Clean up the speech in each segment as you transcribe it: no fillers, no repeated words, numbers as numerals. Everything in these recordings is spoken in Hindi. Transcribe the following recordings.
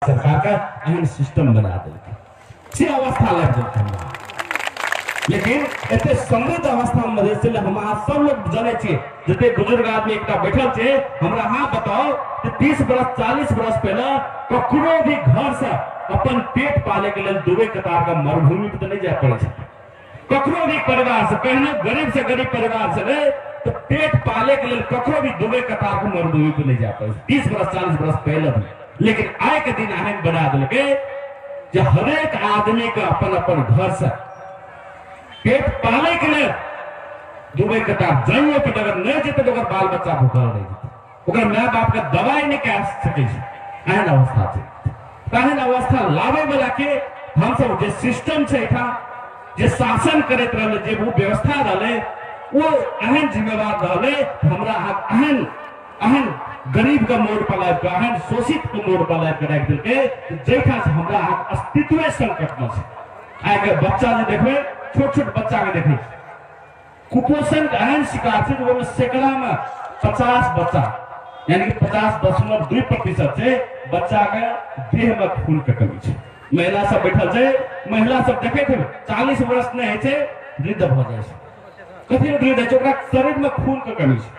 सरकार का एहन सिस्टम बना देलकै से अवस्था लग जाए। लेकिन एते समृद्ध अवस्था में मधेश हम सब लोग जाने छे, जते बुजुर्ग आदमी एकटा बैठल छे, हमरा हाँ बताओ कि 30 बरस 40 बरस पहले ककरो भी घर से अपन पेट पाले के लिए दुबई कतार का मरुभूमि पे नहीं जाए पड़े छे। ककरो भी परिवार से कहने गरीब से गरीब परिवार से रहे तो पेट पाले के लिए ककरो भी दुबई कतार को मरुभूमि पे नहीं जा पड़े 30 बरस 40 बरस पहले भी। लेकिन आए के दिन अहम बना दिलके जो हरेक आदमी का अपन अपन घर से पेट पाले के लिए दुबई कतार जाइए पे अगर नहीं जेते तो बाल बच्चा भूखल रह जेते, माय बाप के दवाई नहीं कह सके। एहन अवस्था छे। एहन अवस्था लावे वाला के हम सब जे सिस्टम छे था जे शासन करत रहले, जे वो व्यवस्था रहले, वो अहन जिम्मेवार रहले। हमरा अहन अहन गरीब का मोड़ पर लाइफ का अहन शोषित के मोड़ पर लाइफ रख दिलके जैठा से हमरा अस्तित्व संकट में छे। आइ के बच्चा जे देखबे छोट छोट बच्चा के देखे कुपोषण का अहन शिकार छे, वो सैकड़ा में 50 बच्चा यानी कि 50.2% से बच्चा के देह में खून के कमी छे। महिला सब बैठल छे, महिला सब देखे थे 40 वर्ष नहीं छे वृद्ध हो जाए छे। कथी वृद्ध है ओकरा शरीर में खून के कमी छे।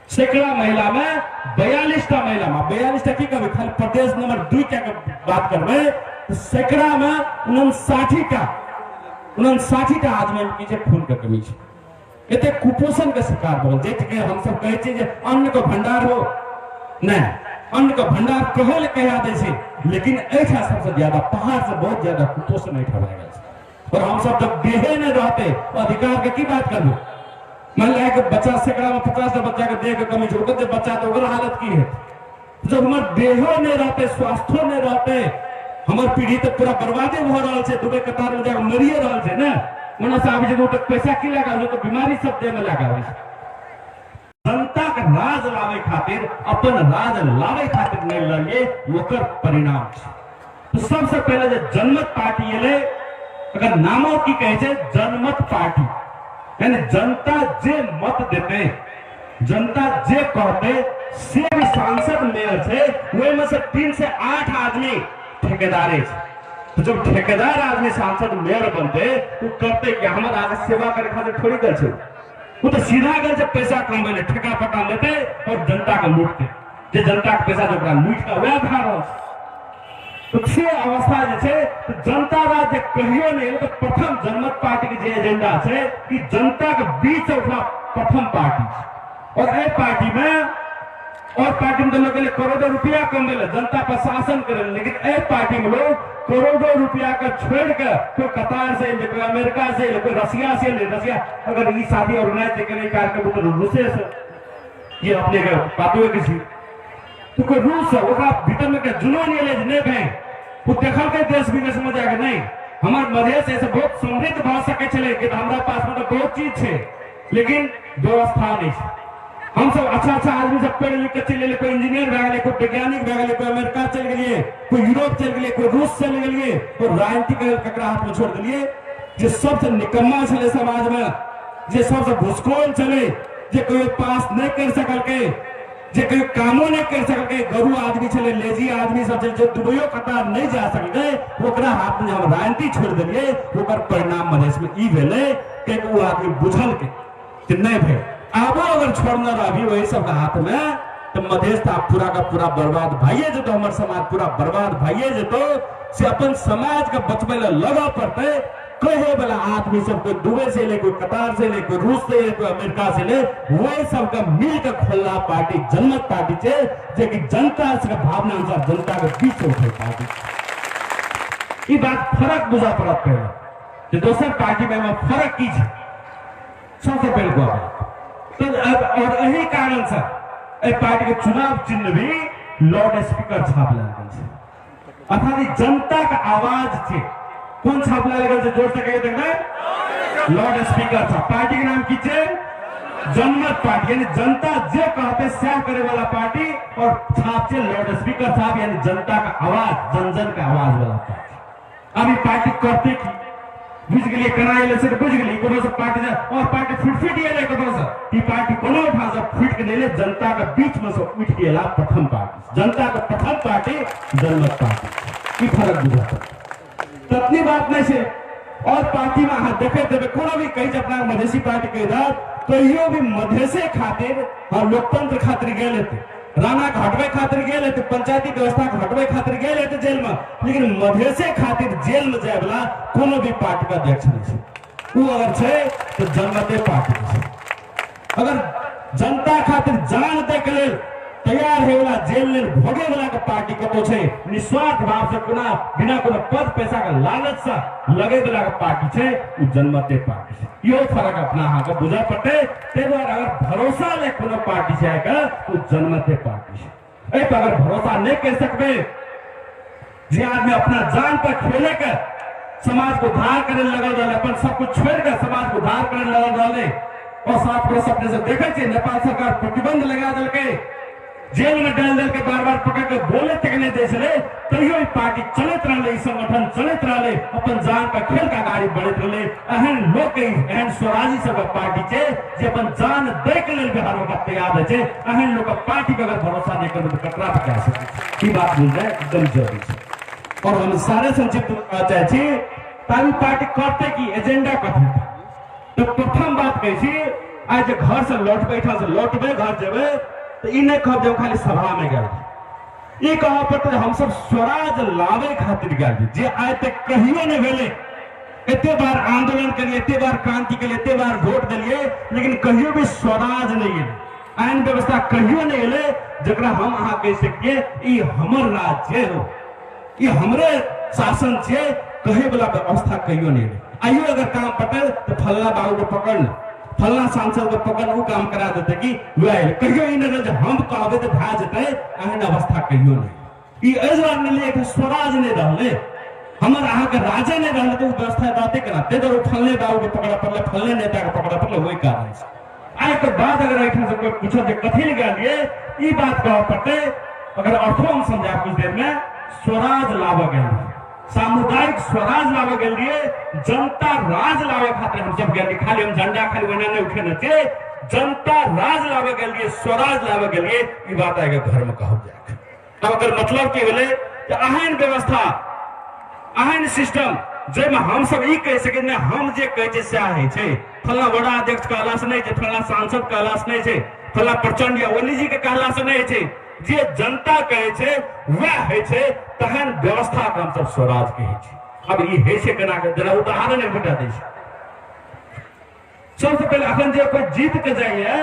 सैकड़ा महिला में 42टा महिला में 42टा की कभी खाली प्रदेश नंबर 2 के बात करबे तो सैकड़ा में 59टा आदमी में पीछे खून के कमी छे। एते कुपोषण के शिकार भल जे के हम सब कहै छी जे अन्न के भंडार हो नहीं, अन्न का भंडार कहल कहा दे छे, लेकिन ऐसा सबसे ज्यादा पहाड़ से बहुत ज्यादा कुपोषण ऐठा भए गेल छे। और हम सब जब देहे नहीं रहते तो अधिकार के की बात करबे। मान लिया कि बच्चा सैकड़ा में 50 बच्चा के देह के कमी छे, ओकर बच्चा तो ओकर हालत की है। जब हमार देहो नहीं रहते, स्वास्थ्य नहीं रहते, हमार पीढ़ी तो पूरा बर्बादे हो रहा है। दुबई कतार में जाकर मरिए रहा है ना, ओना से आबि जे तक पैसा की लगा तो बीमारी सब दे में लगा। जनता का राज लावे खातिर अपन राज लावे खातिर नहीं लगे ओकर परिणाम छे। तो सबसे पहले जो जनमत पार्टी एले, अगर नामों की कहे छे जनमत पार्टी यानी जनता जे मत देते, जनता जे कहते से भी सांसद मेयर छे, वही में से 3 से 8 आदमी ठेकेदारे छे। तो जब ठेकेदार आदमी सांसद मेयर बनते तो करते कि हमारा आगे सेवा करे खातिर थोड़ी कर छे, वो तो सीधा गल जब पैसा कमबे ठेका पटा लेते और जनता के लूटते। जे जनता के पैसा जो लूट का वह खा रहा। तो छे अवस्था जे छे तो जनता राज जे कहियो नहीं तो प्रथम जनमत पार्टी के जे एजेंडा छे कि जनता के बीच उठा प्रथम पार्टी छे। और ए पार्टी में तो लोग के लिए करोड़ों रुपया कमबे जनता पर शासन करे, लेकिन ए पार्टी में लोग करोड़ों रुपया का छोड़ के कोई कतार से, कोई अमेरिका से, कोई रसिया से, रसिया अगर ये शादी ऑर्गेनाइज करे कार्यक्रम तो रूसे से ये अपने के बातों किसी तो कोई रूस है ओकरा भीतर में के जुनून ये नहीं भे वो देखल के देश विदेश में जाके नहीं। हमार मधेश ऐसे बहुत समृद्ध भ सके छले कि हमरा पास में तो बहुत चीज छे, लेकिन व्यवस्था नहीं छे। हम सब अच्छा आदमी सब पढ़ लिख के चले गेले, कोई इंजीनियर भए गेले, कोई वैज्ञानिक भए गेले, कोई अमेरिका चल गेलिए, कोई यूरोप चल गेलिए, कोई रूस चल गेलिए, और राजनीतिक ककरा हाथ में छोड़ दिलिए। जे सबसे निकम्मा छले समाज में, जे सबसे घुसखोर छले, जे कोई पास नहीं कर सकल के, जे कोई कामो नहीं कर सकल के, गरु आदमी छले, लेजी आदमी सब छले, जो दुबईयो कतार नहीं जा सकले, ओकरा हाथ में हम राजनीति छोड़ दिलिए। ओकर परिणाम मधेश में ई भेले कि वो आदमी बुझल के नहीं भेल। आबो अगर छोड़ना रही वही सब हाथ में तो मधेश था पूरा का पूरा बर्बाद भाइये जो तो हमारे समाज पूरा बर्बाद भाइये जो तो से अपन समाज का बचबे लगा पड़ते। कहे वाला आदमी सब कोई दुबई से ले, कोई कतार से ले, कोई रूस से ले, कोई अमेरिका से ले, वही सब का मिलकर खोलना पार्टी जनमत पार्टी छे, जे कि जनता से भावना अनुसार जनता के बीच उठे पार्टी। ये बात फर्क बुझा पड़त पहले दोसर पार्टी में फर्क की छे सबसे पहले को तो और यही कारण से ए पार्टी के चुनाव चिन्ह भी लाउड स्पीकर छाप लागल छे, अर्थात जनता का आवाज छे। कौन छाप लागल छे जोर से कहिए देखना लाउड स्पीकर था। पार्टी के नाम की छे जनमत पार्टी यानी जनता जे कहते सह करे वाला पार्टी, और छाप छे लाउड स्पीकर छाप यानी जनता का आवाज, जन जन का आवाज वाला पार्टी। अभी पार्टी करते की बुझ गेलिए केना एले से बुझ गेलिए कोनो से पार्टी और पार्टी फुटफुट एले कतो से ई पार्टी कोनो उठा से फुट के लेले जनता के बीच में से उठ के एला प्रथम पार्टी जनता के प्रथम पार्टी जनमत पार्टी ई फर्क बुझाता ततनी बात नहीं से और पार्टी में हाथ देखे देवे कोनो भी कही अपना मधेसी पार्टी के इधर कहियो भी मधेसे खातिर और लोकतंत्र खातिर गेले थे राणा के हटवे खातिर गेले थे पंचायती व्यवस्था के हटवे खातिर गेले थे जेल में लेकिन मधेसे खातिर जेल में जाए वाला कोनो भी पार्टी का अध्यक्ष नहीं है वो अगर छे तो जनमते पार्टी है अगर जनता खातिर जान दे के लेल तैयार है वाला जेल लेल भोगे वाला के पार्टी कतो छे निस्वार्थ भाव से कोना बिना कोनो पद पैसा का लालच से लगे वाला के पार्टी छे वो जनमते पार्टी है यो फर्क अपना हां के बुझा पड़े ते द्वारा अगर भरोसा ले कोनो पार्टी से का तो जनमते पार्टी है ए पर अगर भरोसा नहीं कर सकबे जे आदमी अपना जान पर खेले के समाज को उद्धार करे लगल रहले अपन सब कुछ छोड़ के समाज को उद्धार करे लगल रहले और साथ में सपने से देखे छे नेपाल सरकार प्रतिबंध लगा देल के जेल में डाल दल के बार बार पकड़ के बोले तक नहीं दे चले तैयो पार्टी चलत रहे संगठन चलत रहे अपन जान का खेल का गाड़ी बढ़त रहे एहन लोग एहन स्वराजी सब पार्टी छे जे अपन जान दे के लेल बिहार में तैयार छे एहन लोग पार्टी पे अगर भरोसा नहीं करबे तो ककरा पे कह सके ई बात बुझ जाए एकदम जरूरी है और हम सारे संक्षिप्त में चाहे छी ताकि पार्टी करते की एजेंडा कथी तो प्रथम बात कही छी आज घर से लौट बैठा से लौटबे घर जेबे तो इन्हें कह जब खाली सभा में गए ये कहा पड़ते हम सब स्वराज लावे खातिर गए जे आज तक कहियो नहीं भेले इतने बार आंदोलन करिए इतने बार क्रांति के लिए इतने बार वोट दिलिए लेकिन कहियो भी स्वराज नहीं है आईन व्यवस्था कहियो नहीं है जरा हम अहाँ कह सकिए ये हमर राज्य हो ये हमरे शासन छे कहे वाला व्यवस्था कहियो नहीं है आइयो अगर काम पटल तो फल्ला बाबू को पकड़ फल्ला सांसद को पकड़ वो काम करा देते कि कहियो ही नहीं जब हम कहबे तो भा जेते एहन अवस्था कहियो नहीं ई एजरा ने ले के स्वराज ने रहले हमर अहाँ के राजे ने रहले तो व्यवस्था रहते करा ते तो फल्ले बाबू को पकड़ा पड़ले फल्ले नेता को पकड़ा पड़ले वही कारण है आय के बाद अगर ऐठा से कोई पूछो जे कथि लगा लिए ई बात कह पड़ते अगर अर्थो हम समझा कुछ देर में स्वराज लावा गए सामुदायिक स्वराज लावे गेल लिए जनता राज लावे खातिर हम सब गेल खाली हम झंडा खाली बना नहीं उठे न छे जनता राज लावे गेल लिए स्वराज लावे गेल लिए ई बात आगे घर में कहब जाए अब अगर मतलब की भेले कि अहन व्यवस्था अहन सिस्टम जे में हम सब ई कह सके ने हम जे कहे छे से है छे फला बड़ा अध्यक्ष कहला से नहीं छे फला सांसद कहला से नहीं छे फला प्रचंड या ओली जी के कहला से नहीं छे जे जनता कहे छे वह है छे तहन व्यवस्था के हम सब स्वराज कहे छे अब ई है छे केना के जरा उदाहरण बता दै छै सबसे पहले अखन जे कोई जीत के जाइए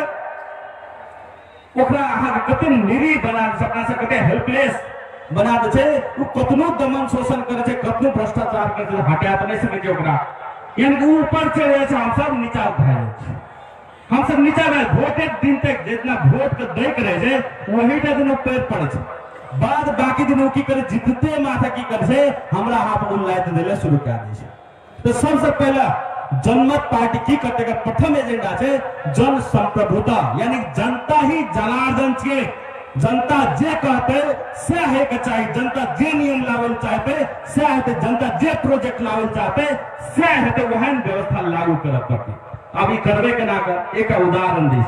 ओकरा अहाँ कते निरी बना दे अपना से कते हेल्पलेस बना दे छे उ कतनो दमन शोषण करे छे कतनो भ्रष्टाचार करे छे हटा त नहीं सके छै ओकरा यानी ऊपर चढ़े छे हम सब नीचा भए छै हम सब नीचा में वोटे दिन तक जितना वोट के देख रहे छे वही टा दिन पैर पड़े छे बाद बाकी दिनों की करे जितते माथा की करे छे हमरा हाथ उल्लायत देले शुरू कर दै छे तो सबसे पहला जनमत पार्टी की करते का प्रथम एजेंडा छे जन संप्रभुता यानी जनता ही जनार्दन छे जनता जे कहते से है के चाहिए जनता जे नियम लावल चाहते से है जनता जे प्रोजेक्ट लावल चाहते से है वहन व्यवस्था लागू करब पड़ती अब ई करबे के ना कर एक उदाहरण दी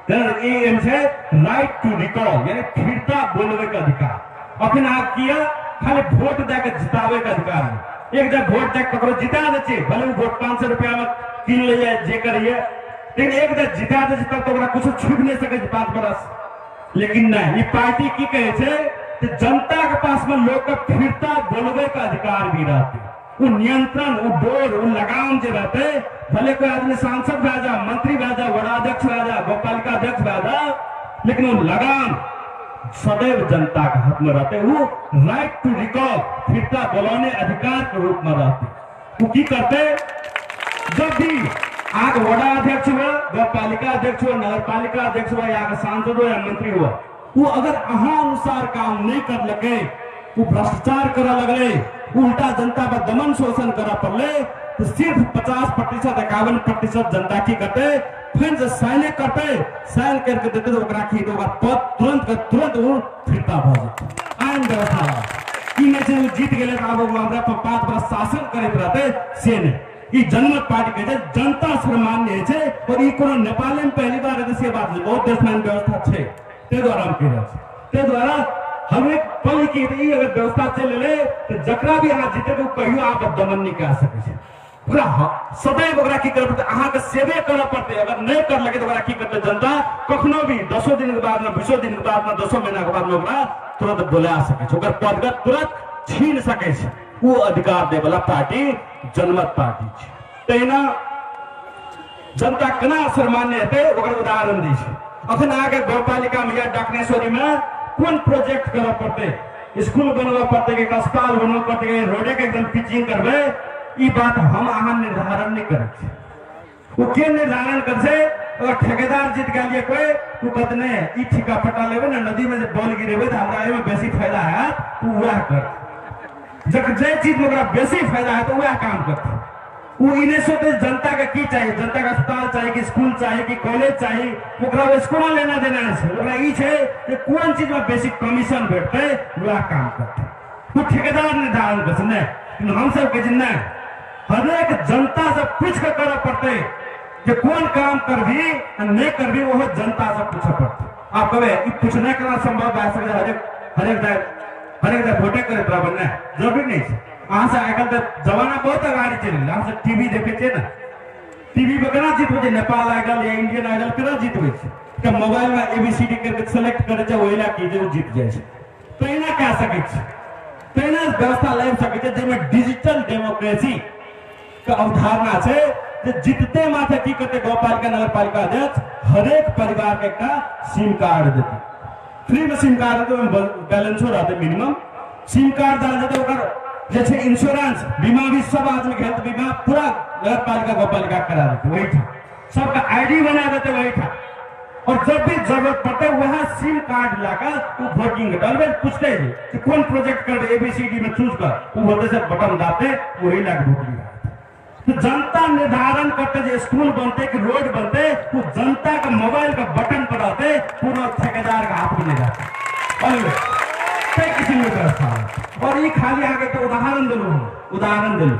तर एम छे राइट टू रिकॉल यानी फिरता बोलवे का अधिकार अखन आ किया खाली वोट दे के जितावे का अधिकार है एक जगह वोट दे ककरो जिता दे छे भले वोट 500 रुपया में किन ले जाए जे करिए लेकिन एक जगह जिता दे तब तो ओकरा कुछ छूट नहीं सके 5 बरस लेकिन नहीं ये पार्टी की कहे छे कि जनता के पास में लोग का फिरता बोलवे का अधिकार भी रहते वो नियंत्रण वो डोर वो लगाम जो रहते भले कोई आदमी सांसद भेजा मंत्री भेजा वडाध्यक्ष भेजा गोपालिका अध्यक्ष भेजा लेकिन वो लगाम सदैव जनता के हाथ में रहते वो राइट टू रिकॉल फिरता बोलाने अधिकार के रूप में रहते वो की करते जब भी आग वडाध्यक्ष हुआ गोपालिका अध्यक्ष हुआ नगर पालिका अध्यक्ष हुआ या सांसद हो या मंत्री हुआ वो अगर अहाँ अनुसार काम नहीं कर लगे वो भ्रष्टाचार करा लगले उल्टा जनता पर दमन शोषण करा पड़ले तो सिर्फ 50% 51% जनता की करते फिर जो साइन करते साइन करके देते तो ओकरा की तो पद तुरंत के तुरंत वो फिरता भ जाते आईन व्यवस्था की में से जीत गेले अब हमरा पर 5 बरस शासन करत रहते से ने ई जनमत पार्टी के जे जनता सर्वमान्य छे और ई कोनो नेपाल में पहली बार है से बात बहुत देश में व्यवस्था छे ते द्वारा हम कह रहे छे ते द्वारा हम एक पल की ई अगर व्यवस्था चल ले तो जकरा भी अहाँ जीते तो कहियो आप दमन नहीं कर सके छे पूरा सदैव ओकरा की कर पड़ते अहाँ के सेवे करऽ पड़ते अगर नहीं कर लगे तो ओकरा की करते जनता कखनो भी 10 दिन के बाद में 20 दिन के बाद में 10 महीना के बाद में ओकरा तुरंत बुला सके छे ओकर पद के तुरंत छीन सके छे वो अधिकार दे वाला पार्टी जनमत पार्टी छे तहिना जनता केना सर्वमान्य हेतै ओकर उदाहरण दै छै अखन आगे गौपालिका में या डाकनेश्वरी में कोन प्रोजेक्ट करऽ पड़ते स्कूल बनबऽ पड़ते कि अस्पताल बनबऽ पड़ते कि रोडे के एकदम पिचिंग करबै ई बात हम अहाँ निर्धारण नहीं करे छी वो के निर्धारण कर से अगर ठेकेदार जीत गया कोई तू कहते ई ठिका पटा लेबे ना नदी में जब बॉल गिरेबे तो हमरा एमे बेसी फायदा है तू वह कर जब जे चीज में ओकरा बेसी फायदा है तो वह काम करते वो इने सोते जनता के की चाहिए जनता का अस्पताल चाहिए कि स्कूल चाहिए कि कॉलेज चाहिए ओकरा स्कूल लेना देना है ओकरा ई छै कि कोन चीज में बेसी कमीशन भेटते वह काम करते वो ठेकेदार निर्धारण कर नहीं हम सब के नहीं हर एक जनता से पूछ कर करना पड़ते कि कौन काम कर भी नहीं कर भी वो जनता से पूछा पड़ते आप कहे पूछने करना संभव है हर एक वोटे करे बराबर नहीं जरूरी नहीं है अहाँ से आजकल तो जमाना बहुत आगे चल रहा है टीवी देखे ना टीवी पे केना जीतबे नेपाल आइडल या इंडियन आइडल केना जीतबे छै मोबाइल में एबीसीडी करके सेलेक्ट करे छै ओहिला की जे जीत जाए छै तहिना कह सकै छै तहिना व्यवस्था लाबि सकै छै जाहिमे डिजिटल डेमोक्रेसी का अवधारणा छै जे जीतते माथे की करते गौपालिका नगरपालिका अध्यक्ष हर एक परिवार के एक सिम कार्ड देते फ्री में सिम कार्ड देते बैलेंसो रहते मिनिमम सिम कार्ड डाल देते ओकर जे छै इंश्योरेंस बीमा भी सब आदमी के हेल्थ बीमा पूरा नगरपालिका गौपालिका करा देते वही था सबका आईडी बना देते वही था और जब भी जरूरत पड़ते वह सिम कार्ड लाकर वो वोटिंग डालवे पूछते हैं कि कौन प्रोजेक्ट कर एबीसीडी में चूज कर वो बोलते से बटन दाते वही लाकर वोटिंग तो जनता निर्धारण करते जो स्कूल बनते कि रोड बनते वो जनता का मोबाइल का बटन पर आते पूरा ठेकेदार का हाथ में नहीं जाते किसी में व्यवस्था और ये खाली आगे तो उदाहरण दिलू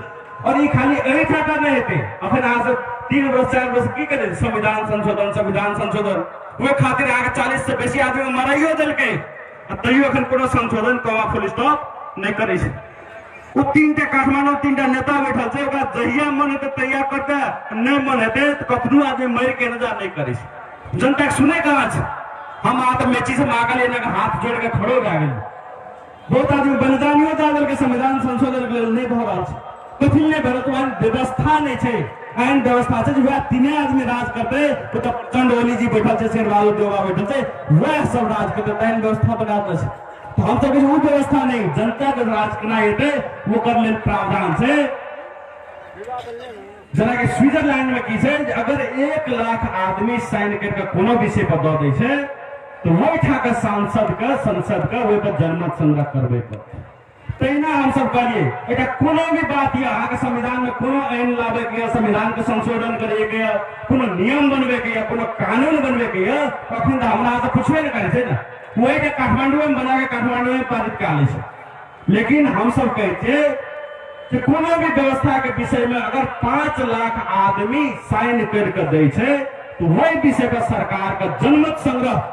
और ये खाली एही ठाटा नहीं हेते अखन आज 3 वर्ष 4 वर्ष की करे संविधान संशोधन वो खातिर आगे 40 से बेसी आदमी मराइयो देलकै तैयो अखन कोनो संशोधन कमा फुल स्टॉप नहीं करे छै वो 3टा काठमांडू 3टा नेता बैठल छै ओकरा जहिया मन हेते तैयार करते नहीं मन हेते तो कखनो आदमी मर के नजर नहीं करे छै जनता के सुने कहां छै हम आ तो मेची से मांगल एना के हाथ जोड़ के खड़ो भए गेल बहुत आदमी बलिदानियो दे देल के संविधान संशोधन के लिए नहीं भ रहल छै कथि नहीं भरत व्यवस्था नहीं छै आइन व्यवस्था छै वह 3 आदमी राज करते तो प्रचंड ओली जी बैठल छै शेरबाबू देवा बैठल छै वह सब राज करते आइन व्यवस्था बना दे छै तो हम सब वो व्यवस्था नहीं जनता के राज केना हेतै वो कर लेल प्रावधान छै जना कि स्विट्जरलैंड में की छै अगर 1 लाख आदमी साइन करके कोनो विषय पर दे दै छै तो वही ठा के सांसद के संसद के ओहि पर जनमत संग्रह करबे पड़ते तहिना हम सब करिए एटा कोनो भी बात या अहाँ के संविधान में कोनो आइन लाबे के संविधान के संशोधन करे के कोनो नियम बनबे के कोनो कानून बनबे के तखन त हमरा त कुछबे नहीं करे छै ना वही के काठमांडू में बना के काठमांडू में पारित कर ले छै लेकिन हम सब कहै छै कि कोनो भी व्यवस्था के विषय में अगर 5 लाख आदमी साइन करके दै छै तो वही विषय पर सरकार का जनमत संग्रह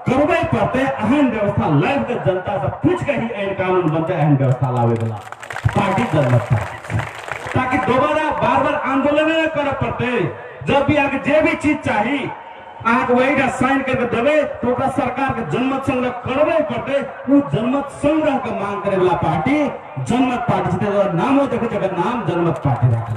करबे पड़ते अहम व्यवस्था लाइव के जनता से पूछ के ही आइन कानून बनते अहम व्यवस्था लावे वाला पार्टी जनमत ताकि दोबारा बार आंदोलन न करे पड़ते जब भी आगे जे भी चीज चाहिए आप वही साइन करके देवे तो सरकार के जनमत संग्रह करबे पड़ते वो जनमत संग्रह के मांग करे वाला पार्टी जनमत पार्टी नामो देखो जगह नाम जनमत पार्टी रखल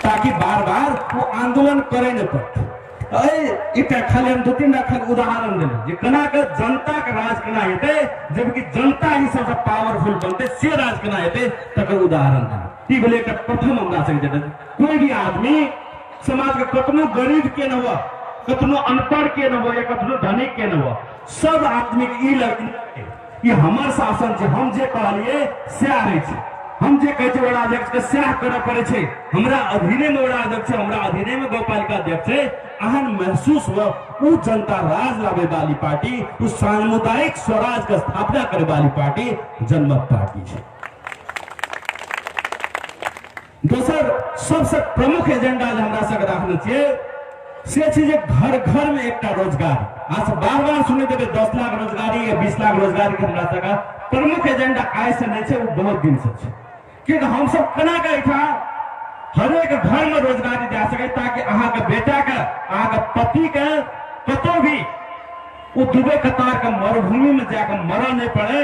ताकि बार वो आंदोलन करे न पड़ते खाली हम 2-3 उदाहरण दिले जे केना के जनता के राज केना हेते जबकि जनता ही सबसे पावरफुल बनते से राज केना हेते तकर उदाहरण दिले ई भेले एकटा प्रथम हमरा से कोई भी आदमी समाज के कतनो गरीब के न हुआ कतनो अनपढ़ के न हुआ या कतनो धनिक के न हुआ सब आदमी के ई लगे ये हमर शासन छै हम जे कहलिए से आबै छै हम जे कहै छै वड़ा अध्यक्ष के सह करे पड़े छै हमरा अधीने में वड़ा अध्यक्ष छै हमरा अधीने में गौपालिका अध्यक्ष छै अहन महसूस हुआ वो जनता राज लावे वाली पार्टी उस सामुदायिक स्वराज का स्थापना करे वाली पार्टी जनमत पार्टी है। दोसर सबसे प्रमुख एजेंडा जे हमरा सबके राखने छियै से छै जे घर घर में एकटा रोजगार। आज बार बार सुनैत हेबै 10 लाख रोजगारी या 20 लाख रोजगारी के हमरा सबके प्रमुख एजेंडा आइ से नहीं छै, वो बहुत दिन से छै। कि हम सब केना के एहिठाम हरेक घर में रोजगारी दे सके ताकि अहाँ के बेटा के अहाँ के पति के कतौ भी वो दुबई कतार के मरुभूमि में जाकर मरऽ नहीं पड़े,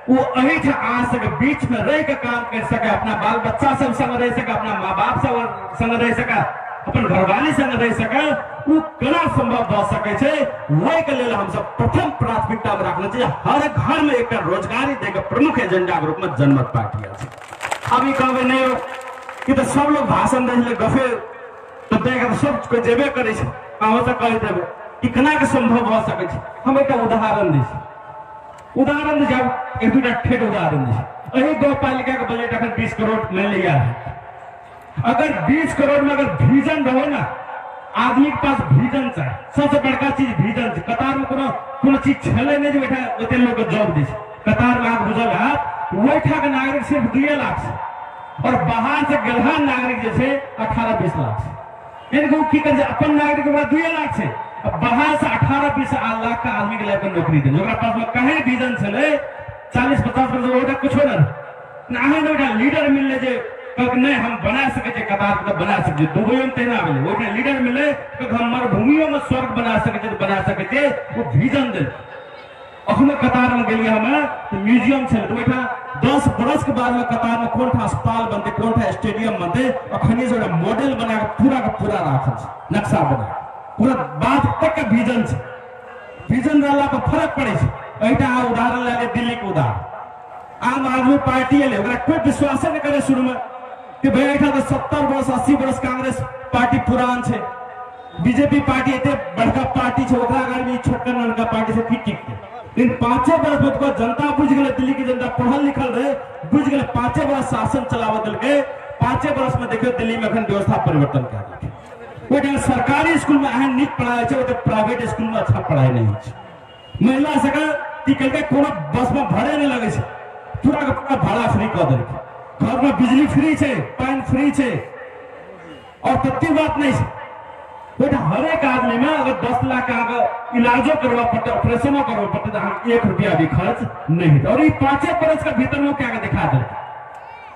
वो अहिठाम अहाँ सबके बीच में रह के काम कर सके, अपना बाल बच्चा सब संग रह सके, अपना माँ बाप सब संग रह सके, अपन घरवाली संग रह सके, वो केना संभव भ सके छै। वही के लेल हम सब प्रथम प्राथमिकता में रखना चाहिए हर घर में एक रोजगारी दे के प्रमुख एजेंडा के रूप में जनमत पार्टी है। अभी कहबे नहीं हो कि तो सब लोग भाषण दे गफे तो देख सब कोई जेबे करे छै, अहाँ से कह देबे कि केना के संभव भ सके छै। हम एक उदाहरण दै छी, उदाहरण दे जाब एक दूटा ठेठ उदाहरण दै छी। एही गौपालिका के बजट अखन 20 करोड़ मान लिया है। अगर 20 करोड़ में अगर विजन रहो ना, आदमी के पास विजन चाहिए, सबसे बड़का चीज विजन छै। कतार में कोनो चीज छले नहीं जो बैठा ओते लोग के जॉब दै छै। कतार में आप बुझल हाथ वैठा के नागरिक सिर्फ 2 लाख से और बाहर से गलहा नागरिक जैसे 18-20 लाख से। इनको की कर अपन नागरिक के 2 लाख से बाहर से 18-20 लाख का आदमी के लेकर नौकरी दे। पास में कहे विजन चले 40-50% कुछ ना लीडर मिलने जे नहीं हम बना सके कतार तो बना सके, दुबई में तेना मिले वो लीडर मिले हम मरुभूमियों में स्वर्ग बना सके वो विजन दे। अखनो कतार में गलिए हमें तो म्यूजियम से तो बैठा 10 बरस के बाद में कतार में कौन था अस्पताल बनते, कौन था स्टेडियम बनते, अखनी जो मॉडल बना के पूरा राखल नक्शा बना पूरा बात तक के विजन से। विजन रहला पर फर्क पड़े छै। एटा उदाहरण ले दिल्ली के उदाहरण, आम आदमी पार्टी ले कोई विश्वास नहीं करे शुरू में कि भाई एठा तो 70 वर्ष 80 वर्ष कांग्रेस पार्टी पुरान छै, बीजेपी पार्टी एते बड़का पार्टी छै, ओकरा अगर भी छोटका ननका पार्टी से ठीक टिकते। लेकिन 5 वर्ष में तो जनता बुझ गए, दिल्ली की जनता पढ़ल लिखल रहे बुझ गए, 5 वर्ष शासन चलावत दिलके। 5 वर्ष में देखियो दिल्ली में अखन व्यवस्था परिवर्तन कर दी। वो सरकारी स्कूल में अहम नीक पढ़ाई छै, वो प्राइवेट स्कूल में अच्छा पढ़ाई नहीं छै। महिला सबके की कोनो बस में भाड़े नहीं लगे छै, पूरा के पूरा भाड़ा फ्री कर देलकै। घर में बिजली फ्री छै, पानी फ्री छै और तत्ती बात नहीं छै। बेटा हर एक आदमी में अगर 10 लाख का इलाजो करवा पड़ता, ऑपरेशनों करवा पड़ता तो 1 रुपया भी खर्च नहीं। और ये 5 वर्ष के भीतर में क्या दिखा दे,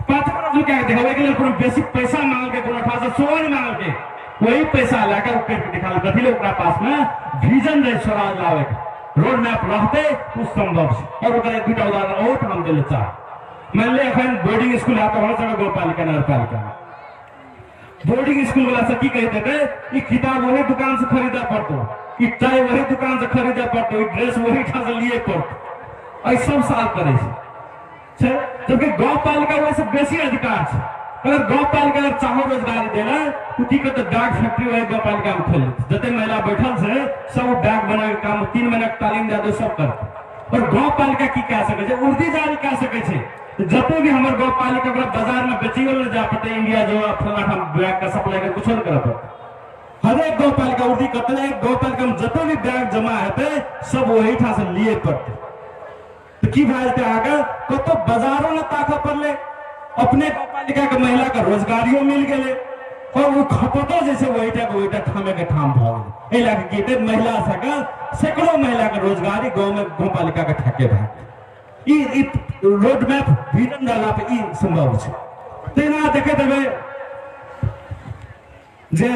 5 वर्ष में क्या दिखावे के लिए बेसिक पैसा मांग के कोनो ठास सोन मांग के वही पैसा लाकर पेट दिखा कथी लोग पास में विजन रहे स्वराज लावे रोड मैप रहते कुछ संभव है। और एक दूटा उदाहरण और हम दिल चाह मान लिया अखन बोर्डिंग स्कूल है तो हर जगह गौपालिका नगरपालिका बोर्डिंग स्कूल वाला सब की कहते थे कि किताब वही दुकान से खरीदा पड़तो, कि चाय वही दुकान से खरीदा पड़तो, ड्रेस वही ठाम से लिए पड़तो। ऐ सब साल करे छै, जबकि गौपालिका वैसे बेसी अधिकार छै। अगर गौपालिका अगर चाहो रोजगारी देना तो की कहते बैग फैक्ट्री वही गौपालिका में खोल जते महिला बैठल से सब बैग बना के काम 3 महीना के तालीम दे दो सब करते। और गौपालिका की कह सके छै, उर्दी जारी कह सके छै। जते भी हमारे गौपालिका बाजार में बेचियो ले जा पड़ते, इंडिया जो फला हम बैग का सप्लाई कर कुछ कर पड़ते। हर एक गौपालिका उर्दी करते हैं, गौपालिका में जते भी बैग जमा है सब वही ठाम से लिए पड़ते। तो की भाई आगे कतो बाजारों में ताका पड़ले, अपने गौपालिका के महिला का रोजगारियों मिल गए और वो खपतो जैसे वहीटा ठामे के ठाम भाग गए। महिला सका सैकड़ों महिला का रोजगारी गांव में गौपालिका के ठके भाग रोड मैप विजन डाला पे ई संभव है। तेना देखे देवे जे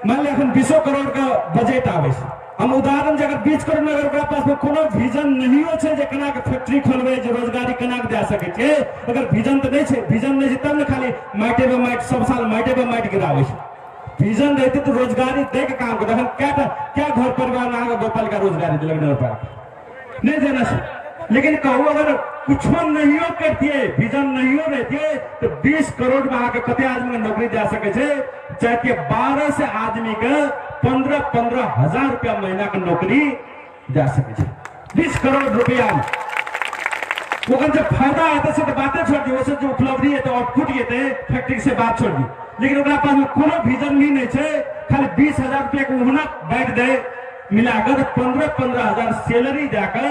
मान लिया 20 करोड़ का बजट आवे छै, हम उदाहरण जे अगर 20 करोड़ में अगर पास में कोनो विजन नहीं हो छै जे केना के फैक्ट्री खोलबे जे रोजगारी केना के दे सके छै, अगर विजन तो नहीं छै, विजन नहीं छै तब ने खाली माइटे पे माइट सब साल माइटे पे माइट गिरावे छै। विजन रहते तो रोजगारी दे के काम करते। क्या घर परिवार में आगे गौपालिका रोजगारी दिलक नहीं देना छै। लेकिन कहूँ अगर कुछ नहीं करती है, विजन नहीं रहती है तो 20 करोड़ में आके कते आदमी नौकरी दे सके छै, चाहे 12 से आदमी के 15-15 हजार रुपया महीना का नौकरी दे सके छै। 20 करोड़ रुपया में वो जब फायदा आता से तो बातें छोड़ दी, वैसे जो उपलब्धि है तो आउटपुट ये थे फैक्ट्री से बात छोड़ दी। लेकिन ओकरा पास में कोनो विजन भी नहीं है, खाली 20,000 रुपया के उहना बैठ दे मिलाकर 15-15 हजार सैलरी देकर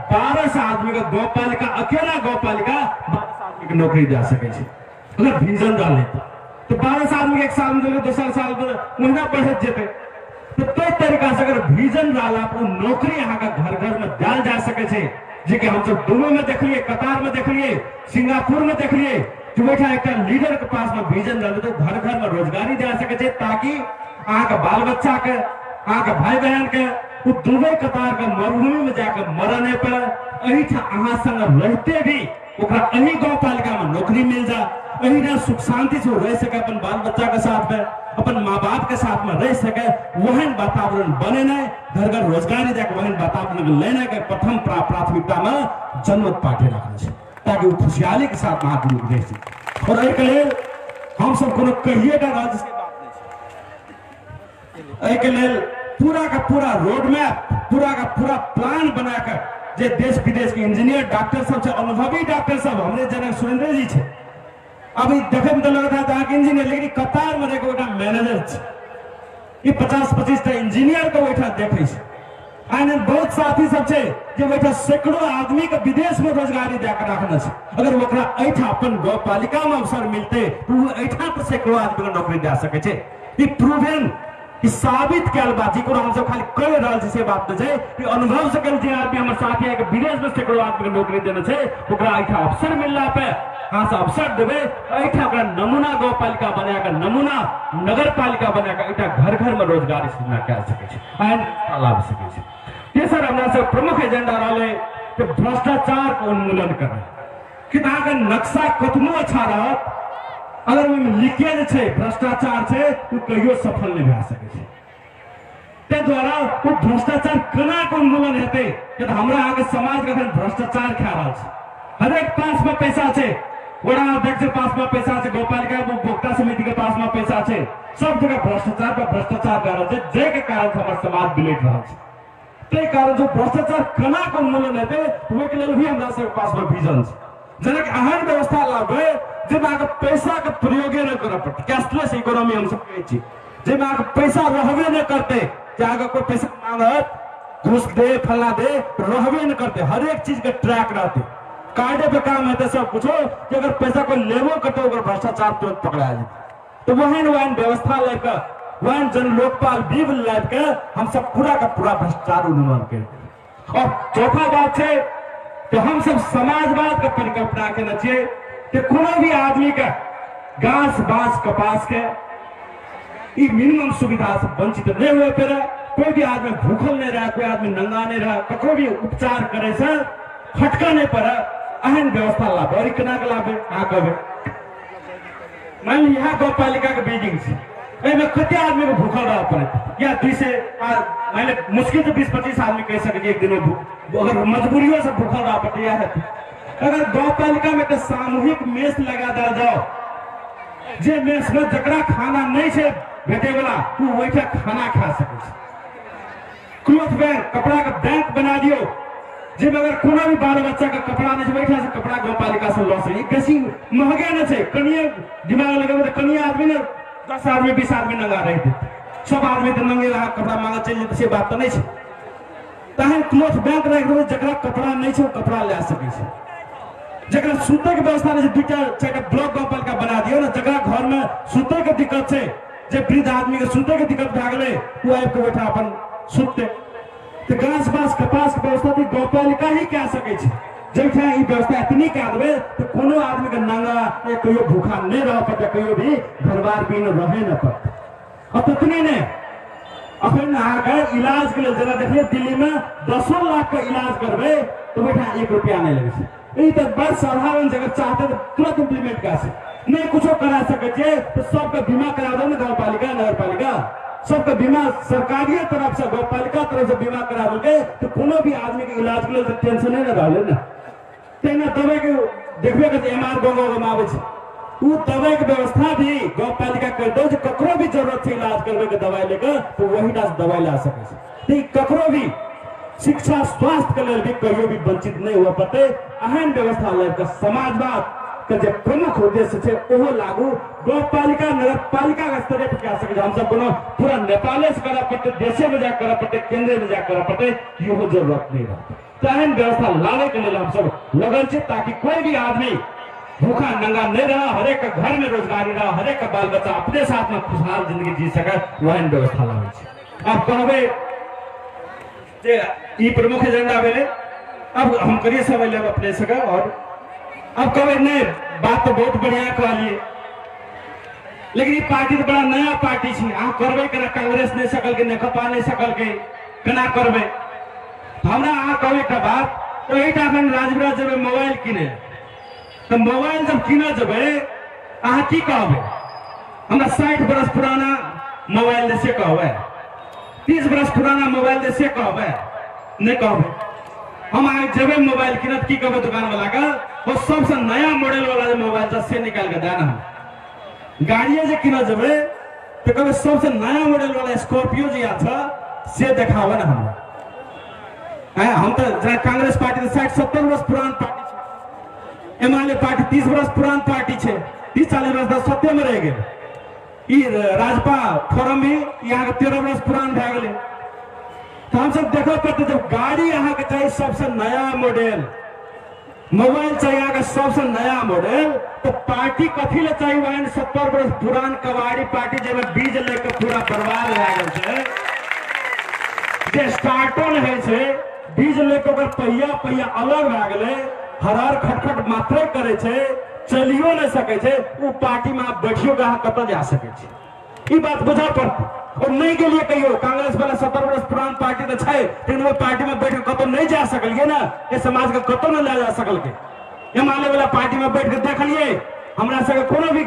12 आदमी का गौपालिका अकेला गौपालिका 12 आदमी की नौकरी दे सके अगर विजन डाले तो 12 साल में 1 साल में देंगे, दूसरा साल में महीना बढ़त जेते। तो कई तरीका से अगर विजन डाला तो नौकरी यहाँ का घर घर में डाल जा सके छे, जे कि हम सब दुबई में देख लिए, कतार में देख लिए, सिंगापुर में देख लिए, जो बैठा एक लीडर के पास में विजन डाले तो घर घर में रोजगारी दे सके छे, ताकि अहाँ के बाल बच्चा के, अहाँ के भाई बहन के वो दुबई कतार के मरुभूमि में जाकर मरने पर अहाँ संग रहते भी ओकरा अही गांव पालिका में नौकरी मिल जा, अही ना सुख शांति से रह सके, अपन बाल बच्चा के साथ में, अपन माँ बाप के साथ में रह सके, वहन वातावरण बने न, घर घर रोजगारी जाकर वहन वातावरण लेने के प्रथम प्राथमिकता में जन्मत पार्टी रखना है, ताकि वो खुशहाली के साथ महात्मा रह सके। और एक लेल हम सब को कहिएगा राज्य से बात नहीं, एक लेल पूरा का पूरा रोड मैप, पूरा का पूरा प्लान बनाकर जे देश विदेश के इंजीनियर डॉक्टर सब छे, अनुभवी डॉक्टर सब, हमरे जनक सुरेंद्र जी छे, अभी देखे में तो लग रहा था कि इंजीनियर, लेकिन कतार में देखो बेटा मैनेजर छे, ये 50-25 टा इंजीनियर को बैठा देखे छे। आने बहुत साथी सब छे जे बैठा सैकड़ों आदमी के विदेश में रोजगारी देकर रखना छे, अगर ओकरा ऐठा अपन गौ पालिका में अवसर मिलते तो वो ऐठा पर सैकड़ों आदमी को नौकरी दे सके छे। ये प्रूवन, कि साबित कल बात, जी को हम सब खाली कह रहा छे से बात न छे, कि अनुभव से कल जे आदमी हमर साथी है कि विदेश में सैकड़ों आदमी को नौकरी देना छे, ओकरा ऐठा अवसर मिलला पे हाँ से अवसर देवे, ऐठा ओकरा नमूना गौ पालिका बनाकर, नमूना नगर पालिका बनाकर ऐठा घर घर में रोजगारी सृजना कर सके छे, एंड लाभ सके छे। ये सर हमरा सब प्रमुख एजेंडा रहले कि भ्रष्टाचार को उन्मूलन करना, कि ताहा के नक्शा कतनो अच्छा रहत, अगर में लीकेज छे, भ्रष्टाचार छे, तो कहियो सफल नहीं भए सके छे। ते द्वारा वो भ्रष्टाचार केना को उन्मूलन हेते, कि हमरा आगे समाज के भ्रष्टाचार खा रहल छे, हर एक पास में पैसा छे, वड़ा अध्यक्ष के पास में पैसा छे, गोपालिका उपभोक्ता समिति के पास में पैसा छे, सब जगह भ्रष्टाचार पर भ्रष्टाचार कर रहल छे, जे के कारण हमर समाज बिगड़ रहल छे। ते कारण जो भ्रष्टाचार केना को उन्मूलन हेते, ओहि के लेल भी हमरा सब पास में विजन छे, जनक एहन व्यवस्था लाबे जेमे पैसा के प्रयोग न करऽ पड़ते, कैशलेस इकोनॉमी हम सब कहै छी, जेमे पैसा रहबे न करते, चाहे कोई पैसा मांगत घूस दे फला दे, रहबे न करते, हर एक चीज के ट्रैक रहते, कार्डे पे काम है, सब पूछो कि अगर पैसा कोई लेबो करते अगर भ्रष्टाचार तुरंत पकड़ा जाए, तो वहन व्यवस्था लेकर वहन जन लोकपाल बिल लेकर हम सब पूरा का पूरा भ्रष्टाचार उन्मूलन कर। और चौथा बात है कि हम सब समाजवाद का परिकल्पना करना चाहिए कि कोनो भी आदमी का घास बांस कपास के मिनिमम सुविधा से वंचित नहीं हुए, फिर कोई भी आदमी भूखल नहीं रहा, कोई आदमी नंगा नहीं रहा, ककरो भी उपचार करे से फटका नहीं पड़ा, अहन व्यवस्था लाभ और केना के लाभ कहाँ कहबे। मान ली यहाँ गौ पालिका के बिल्डिंग से में कते आदमी को भूखल रह पड़े, या 20 से मैंने मुश्किल से 20-25 आदमी कह सके एक दिन अगर मजबूरियों से भूखल रह पड़े, या है अगर गौ पालिका में सामूहिक मेस लगा दिया जाओ, जे मेस में जकरा खाना नहीं है भेटे वाला वो वैठा खाना खा सके। क्लॉथ बैंक, कपड़ा का बैंक बना दियो, जिसमें अगर कोनो भी बाल बच्चा का कपड़ा नहीं बैठा से कपड़ा गौ पालिका से लॉस है, कैसी महंगे न छे, कनिए दिमाग लगे तो कनिए आदमी ने 10 आदमी 20 आदमी नंगा रहे थे, सब आदमी तो नंगे रहा कपड़ा मांगा चल से बात तो नहीं है। ताहन क्लॉथ बैंक रख दो, जकरा कपड़ा नहीं है वो कपड़ा ले सके छे, जगह सुते के व्यवस्था नहीं, 2-4 ब्लॉक गौ पालिका बना दियो ना, जगह घर में सुते के दिक्कत है, जब वृद्ध आदमी के सुते के दिक्कत भए गेले वो आबि के बैठा अपन सुते, तो घास बांस कपास के व्यवस्था तो गौ पालिका ही कह सके छे। जब ई व्यवस्था इतनी कह देवे तो कोनो आदमी के नंगा या कहियो भूखा नहीं रह पड़े, कहियो भी घरबार बिन रहे न पड़े। अब इतनी नहीं, अखन अहाँके इलाज के लिए जरा देखिए दिल्ली में 10 लाख का इलाज करबे तो बेटा 1 रुपया नहीं लगे छे, ई तो बड़ साधारण जगह चाहते तो तुरंत इम्प्लीमेंट कर से नहीं कुछ करा सके छे, तो सबका बीमा करा दो ना गौ पालिका नगर पालिका, सबका बीमा सरकारी तरफ से गौ पालिका तरफ से बीमा करा दोगे तो कोनो भी आदमी के इलाज के लिए टेंशन नहीं रहले ना। तेना दवाई के देखबे के एमआर गाँव में आवे छे, वो दवाई के व्यवस्था भी गौ पालिका कर दो, ककरो भी जरूरत है इलाज करबे के दवाई लेकर तो वही डास दवाई ला सके छे, ककरो भी शिक्षा स्वास्थ्य के लिए भी कहियो भी वंचित नहीं हुआ पते। अहम व्यवस्था लेकर समाजवाद के जो प्रमुख उद्देश्य छे ओहो लागू गौ पालिका नगर पालिका के स्तर पर क्या सके, हम सब कोनो पूरा नेपाले से करा पड़ते, देशे में जा करा पड़ते, केंद्र में जा करा पड़ते, यो जरूरत नहीं रहा। तो अहम व्यवस्था लाने के लिए हम सब लगल छे ताकि कोई भी आदमी भूखा नंगा नहीं रहा, हर एक घर में रोजगारी रहा, हर एक बाल बच्चा अपने साथ में खुशहाल जिंदगी जी सके, वह व्यवस्था लावे छे। अब कहबे जे ई प्रमुख एजेंडा भेले, अब हम करिए सब ले अपने सके। और अब कहबे नहीं, बात तो बहुत बढ़िया कहलिए, लेकिन ये पार्टी तो बड़ा नया पार्टी छे, आ करबे केना, कांग्रेस नहीं सकल के, नेकपा नहीं सकल के, केना करबे। हमरा आ कहबे का बात, तो एटा अपन राजविराज जब मोबाइल किने, तो मोबाइल जब किने जबे अहाँ की कहबे, हमरा 60 बरस पुराना मोबाइल दे से कहबे, 30 बरस पुराना मोबाइल दे से कहबे, नहीं कहबे। हम आगे जबे मोबाइल किनत की कहबे दुकान वाला का, वो सबसे नया मॉडल वाला मोबाइल से निकाल के देना। गाड़िया जे किना जबे तो कहबे सबसे नया मॉडल वाला स्कॉर्पियो जे था से देखावे ना हम। हम तो कांग्रेस पार्टी 60-70 वर्ष पुरान पार्टी छे, एमआलए पार्टी 30 वर्ष पुरान पार्टी छे, 30-40 वर्ष सत्य में रह गए। ई राजपा फोरम में यहाँ के 13 वर्ष पुरान भे गए। तो हम सब देखो पड़ते, जब गाड़ी यहाँ के चाहिए सबसे नया मॉडल, मोबाइल चाहिए यहाँ का सबसे नया मॉडल, तो पार्टी कथी ले चाहिए, वह 70 वर्ष पुरान कबाड़ी पार्टी जब बीज लेकर पूरा बर्बाद रह गए, जे स्टार्टो नहीं है, बीज लेकर पहिया अलग रह गए, हरार खटखट मात्रे करे छे, चलियो नहीं सके छे, वो पार्टी में आप बैठियो कहाँ कत जा सके छे, ये बात बुझा पड़ती। और नहीं के लिए कहियो कांग्रेस वाला 70 वर्ष पुरान पार्टी तो है, लेकिन वो पार्टी में बैठ के कतो नहीं जा सकल ना, ये समाज के कतो नहीं ले जा सकल के। एमआलए वाला पार्टी में बैठ के देख लिए, हमरा सके कोनो भी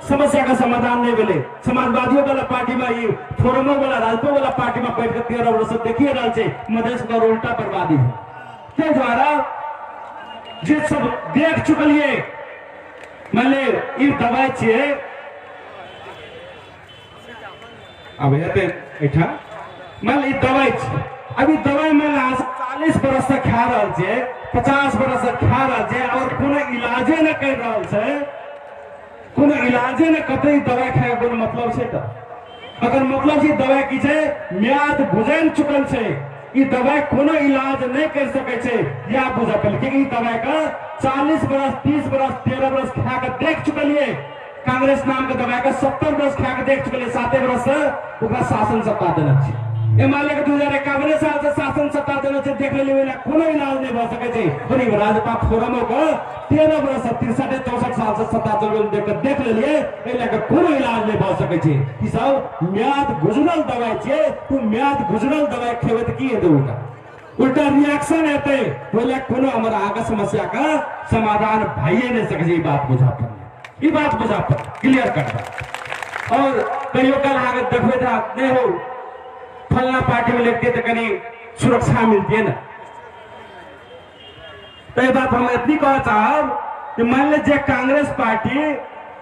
समस्या का समाधान नहीं मिले। समाजवादियों वाला पार्टी में, ये फोरमो वाला, राजपा वाला पार्टी में बैठ के 13 वर्ष देखिए रहा है, मधेश का उल्टा बर्बादी है। के द्वारा जे सब देख चुकलिए, मैंने ये दवाई छे, अब एठा मान ली दवाई छे, अभी दवाई में 40 बरस से खा रहा छे, 50 बरस से खा रहा छे, और कोनो इलाजे न कर रहा छे, कोनो इलाजे न कतई दवाई खाए कोनो मतलब छे। तो अगर मतलब छे दवाई की छे म्याद गुजर चुकल छे, ई दवाई कोनो इलाज नहीं कर सके छे, या बुझा पल कि ई दवाई का 40 बरस, 30 बरस, 13 बरस खा के देख चुकलिए। कांग्रेस नाम के दवाई का 70 वर्ष खा के देख चुके, 7 वर्ष से शासन सत्ता देना चाहिए। एमआलए के 2051 साल से शासन सत्ता देना चाहिए, देख ले कोनो इलाज नहीं हो सके छे। राजपा फोरमो को 13 वर्ष 63-64 साल से सत्ता देख ले, कोनो इलाज नहीं हो सके छे। ई सब म्याद गुजरल दवाई छे, तू म्याद गुजरल दवाई खेबे त की हेतै, उल्टा रिएक्शन हेतै, बोले कोनो हमर आगे समस्या का समाधान भइए नहीं सके छे। ई बात बुझा पड़, ये बात बुझा पर क्लियर कर दो। और कहियो कल आगे देखो था नहीं हो, फलना पार्टी में लगते तो कहीं सुरक्षा मिलती है ना। तो ये बात हम इतनी कह चाहब कि मान लीजिए कांग्रेस पार्टी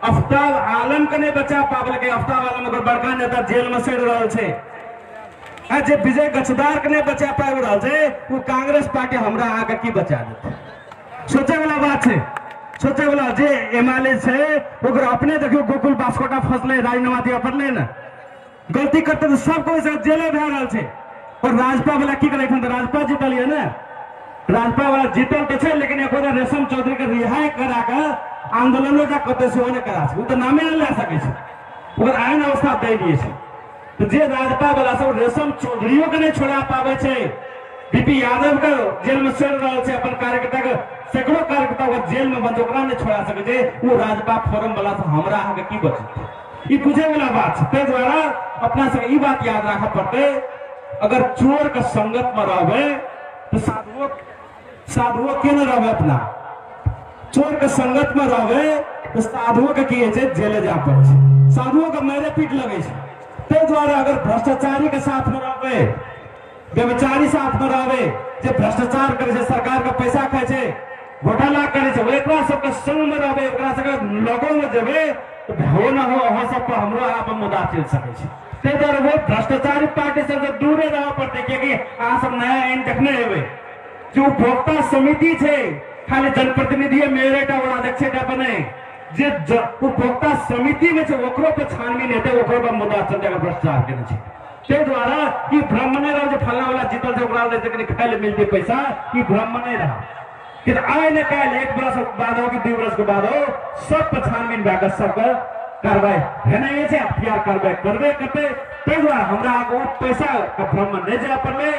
आफ्ताब आलम के नहीं बचा पावल के, आफ्ताब आलम अगर बड़का नेता जेल में सड़ रहा है, जे विजय गछदार के नहीं बचा पाबि रहा है, वो कांग्रेस पार्टी हमरा आगे की बचा देते। सोचे वाला बात है, सोचे वाला जे एमआलए से ओकर अपने देखियो गोकुल बास्कोटा फसले, राजीनामा दिया पड़ले ना, गलती करते तो सबको जेले भे रहा है। और राजपा वाला की करे, राजपा जीतल है ना, राजपा वाला जीतल तो है, लेकिन एक रेशम चौधरी के रिहाई करा के आंदोलन कते से होने करा, तो नामे नहीं ले सके छे, आयन अवस्था दे दिए छे। तो जे राजपा वाला सब रेशम चौधरियों के नहीं छोड़ा पावे छे, बीपी यादव के जेल में सड़ रहा है, अपन कार्यकर्ता के सैकड़ों कार्यकर्ता जेल में बंद, ओकरा नहीं छोड़ा सके छे। वो राजपा फोरम वाला से हमरा आगे की बचे, ये बुझे वाला बात है। द्वारा अपना से ये बात याद रखा पड़ते, अगर चोर के संगत में रहे तो साधुओं के न रहे, अपना चोर के संगत में रहे तो साधुओं के किए छे जेले जा पड़े, साधुओं के मारे पीट लगे छे। ते द्वारा अगर भ्रष्टाचारी के साथ में रहे, व्यभिचारी साथ में रहे, जे भ्रष्टाचार करे छे, सरकार का पैसा खाए छे, घोटाला करे छे, एकरा सबके संग में रहे, एकरा सबके लगो में जेबे तो हो न हो सब पर हमरो आप मुद्दा चल सके छे। ते द्वारा वो भ्रष्टाचारी पार्टी से दूर रह पड़ते, क्योंकि आ सब नया एंड देखने हेबे। जो उपभोक्ता समिति छे, खाली जनप्रतिनिधि मेरेटा बड़ा अध्यक्ष बने, जे उपभोक्ता समिति में छे ओकरो पे छानबीन हेतै, ओकरो पर मुद्दा चलते भ्रष्टाचार के छे। ते द्वारा ई भ्रम नहीं रहा, जो फलना वाला जीतल छे ओकरा ले खाए ले मिलते पैसा, ई भ्रम नहीं रहा। कि आए न काल 1 वर्ष बाद हो कि 2 वर्ष के बाद हो सब पर छानबीन भएका सबका कार्रवाई हेर्ने चाहिँ अख्तियार कार्रवाई करबे करते त्यही द्वारा हमरा आगो पैसा का भ्रम में नहीं जा पड़े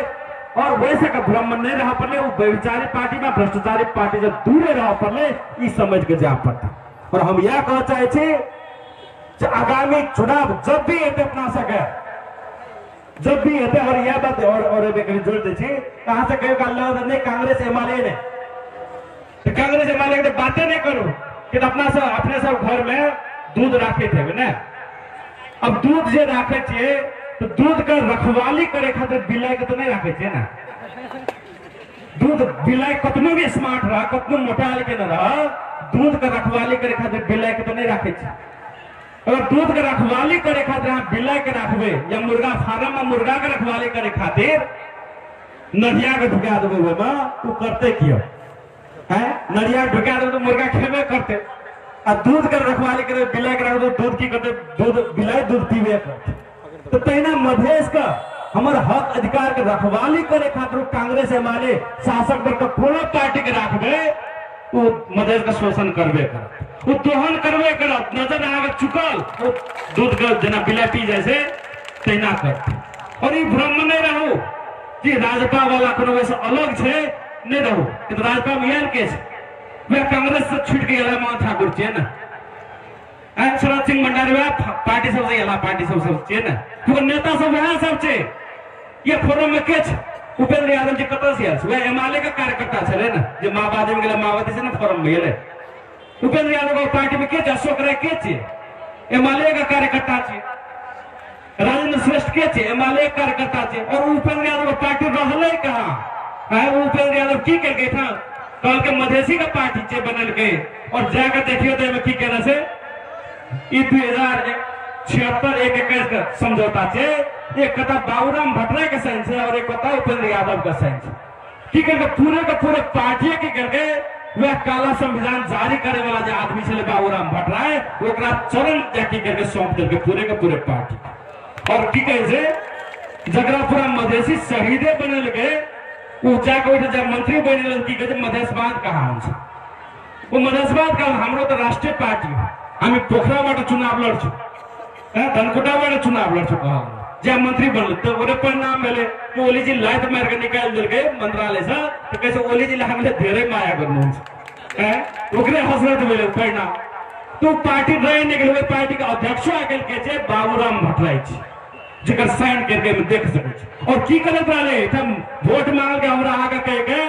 और वैसे का भ्रम में नहीं रह पड़े वो व्यभिचारी पार्टी में भ्रष्टाचारी पार्टी जब दूर रह पड़े ये समझ के जा पड़ता। और हम यह कह चाहे थे आगामी चुनाव जब भी ये अपना सके जब भी होते और यह बात और जोड़ दे कहां से कहीं का नहीं कांग्रेस एमएलए ने तो कांग्रेस एमएलए के बातें नहीं करो कि अपने सब घर में दूध रखे थे ना। अब दूध जो रखे थे तो दूध का रखवाली करे खातिर बिलाई के तो नहीं रखे थे ना। दूध बिलाई कतनो भी स्मार्ट रहा कतनो मोटा के न रहा दूध का रखवाली करे खातिर बिलाई के तो नहीं रखे थे। अगर दूध के रखवाली करे खातिर आप बिलाई के रखबे या मुर्गा फार्म में मुर्गा के रखवाली करे खातिर नदिया के ढुका देवे वो करते क्यों है। नदिया ढुका देवे तो मुर्गा खेबे करते और दूध के रखवाली करे बिलाई के रख दूध की करते दूध बिलाई दूध पीवे करते। तो तैना मधेश का हमारे हक अधिकार के रखवाली करे खातिर कांग्रेस एमएलए शासक वर्ग कोनो पार्टी के रखबे वो मधेश का शोषण करबे कर वो दोहन करबे कर नजर आगे चुकल वो दूध का जना बिलाई पी जैसे तैना कर। और ये भ्रम में नहीं रहो कि राजपा वाला कोनो वैसे अलग छे नहीं रहो कि तो राजपा में यार के मैं कांग्रेस से छूट के गया मोहन ठाकुर छे ना शरद सिंह भंडारी पार्टी सब से पार्टी सब छे ना क्योंकि नेता सब वहां सब छे ये फोरम में के उपेंद्र यादव जी कत से वह एमएलए का कार्यकर्ता छे ना जो माओवादी में गेला माओवादी से ना फोरम में गेले उपेंद्र यादव को पार्टी में के अशोक राय के छे एमएलए का कार्यकर्ता छे राजेंद्र श्रेष्ठ के छे एमएलए कार्यकर्ता छे और उपेंद्र यादव को पार्टी रहले कहां है उपेंद्र यादव की करके था कल के मधेसी का पार्टी चे बनल के और जाकर देखियो तो में की कहना से ई 2076 121 का समझौता चे एक कथा बाबूराम भट्टराय का साइन है और एक कथा उपेंद्र यादव का साइन है की करके पूरे के पूरे पार्टी की करके वह काला संविधान जारी करे वाला जो आदमी से बाबूराम भट्टराय ओकरा चरण जाकी करके सौंप दे पूरे के पूरे पार्टी और की कहे से जगरा पूरा मधेसी शहीदे बनल के वो जाके जब मंत्री बने की कहते मधेशवाद कहा हुन्छ वो मधेशवाद का हमरो तो राष्ट्रीय पार्टी हमें पोखराबाट चुनाव लड्छु धनकुटाबाट चुनाव लड्छु कहा जब मंत्री बनल तो ओरे परिणाम भेले कि ओली जी लाइट मार के निकाल देलके मंत्रालय से तो कैसे ओली जी हामीले धेरै माया गर्नुहुन्छ है ओकरे हसरत भेले परिणाम तो पार्टी रहे निकले पार्टी का अध्यक्ष आकेल के छे बाबूराम भट्टराय जी जेकर साइन करके में देख सके और की करत रहे हम वोट मांग के हमरा आगे कह के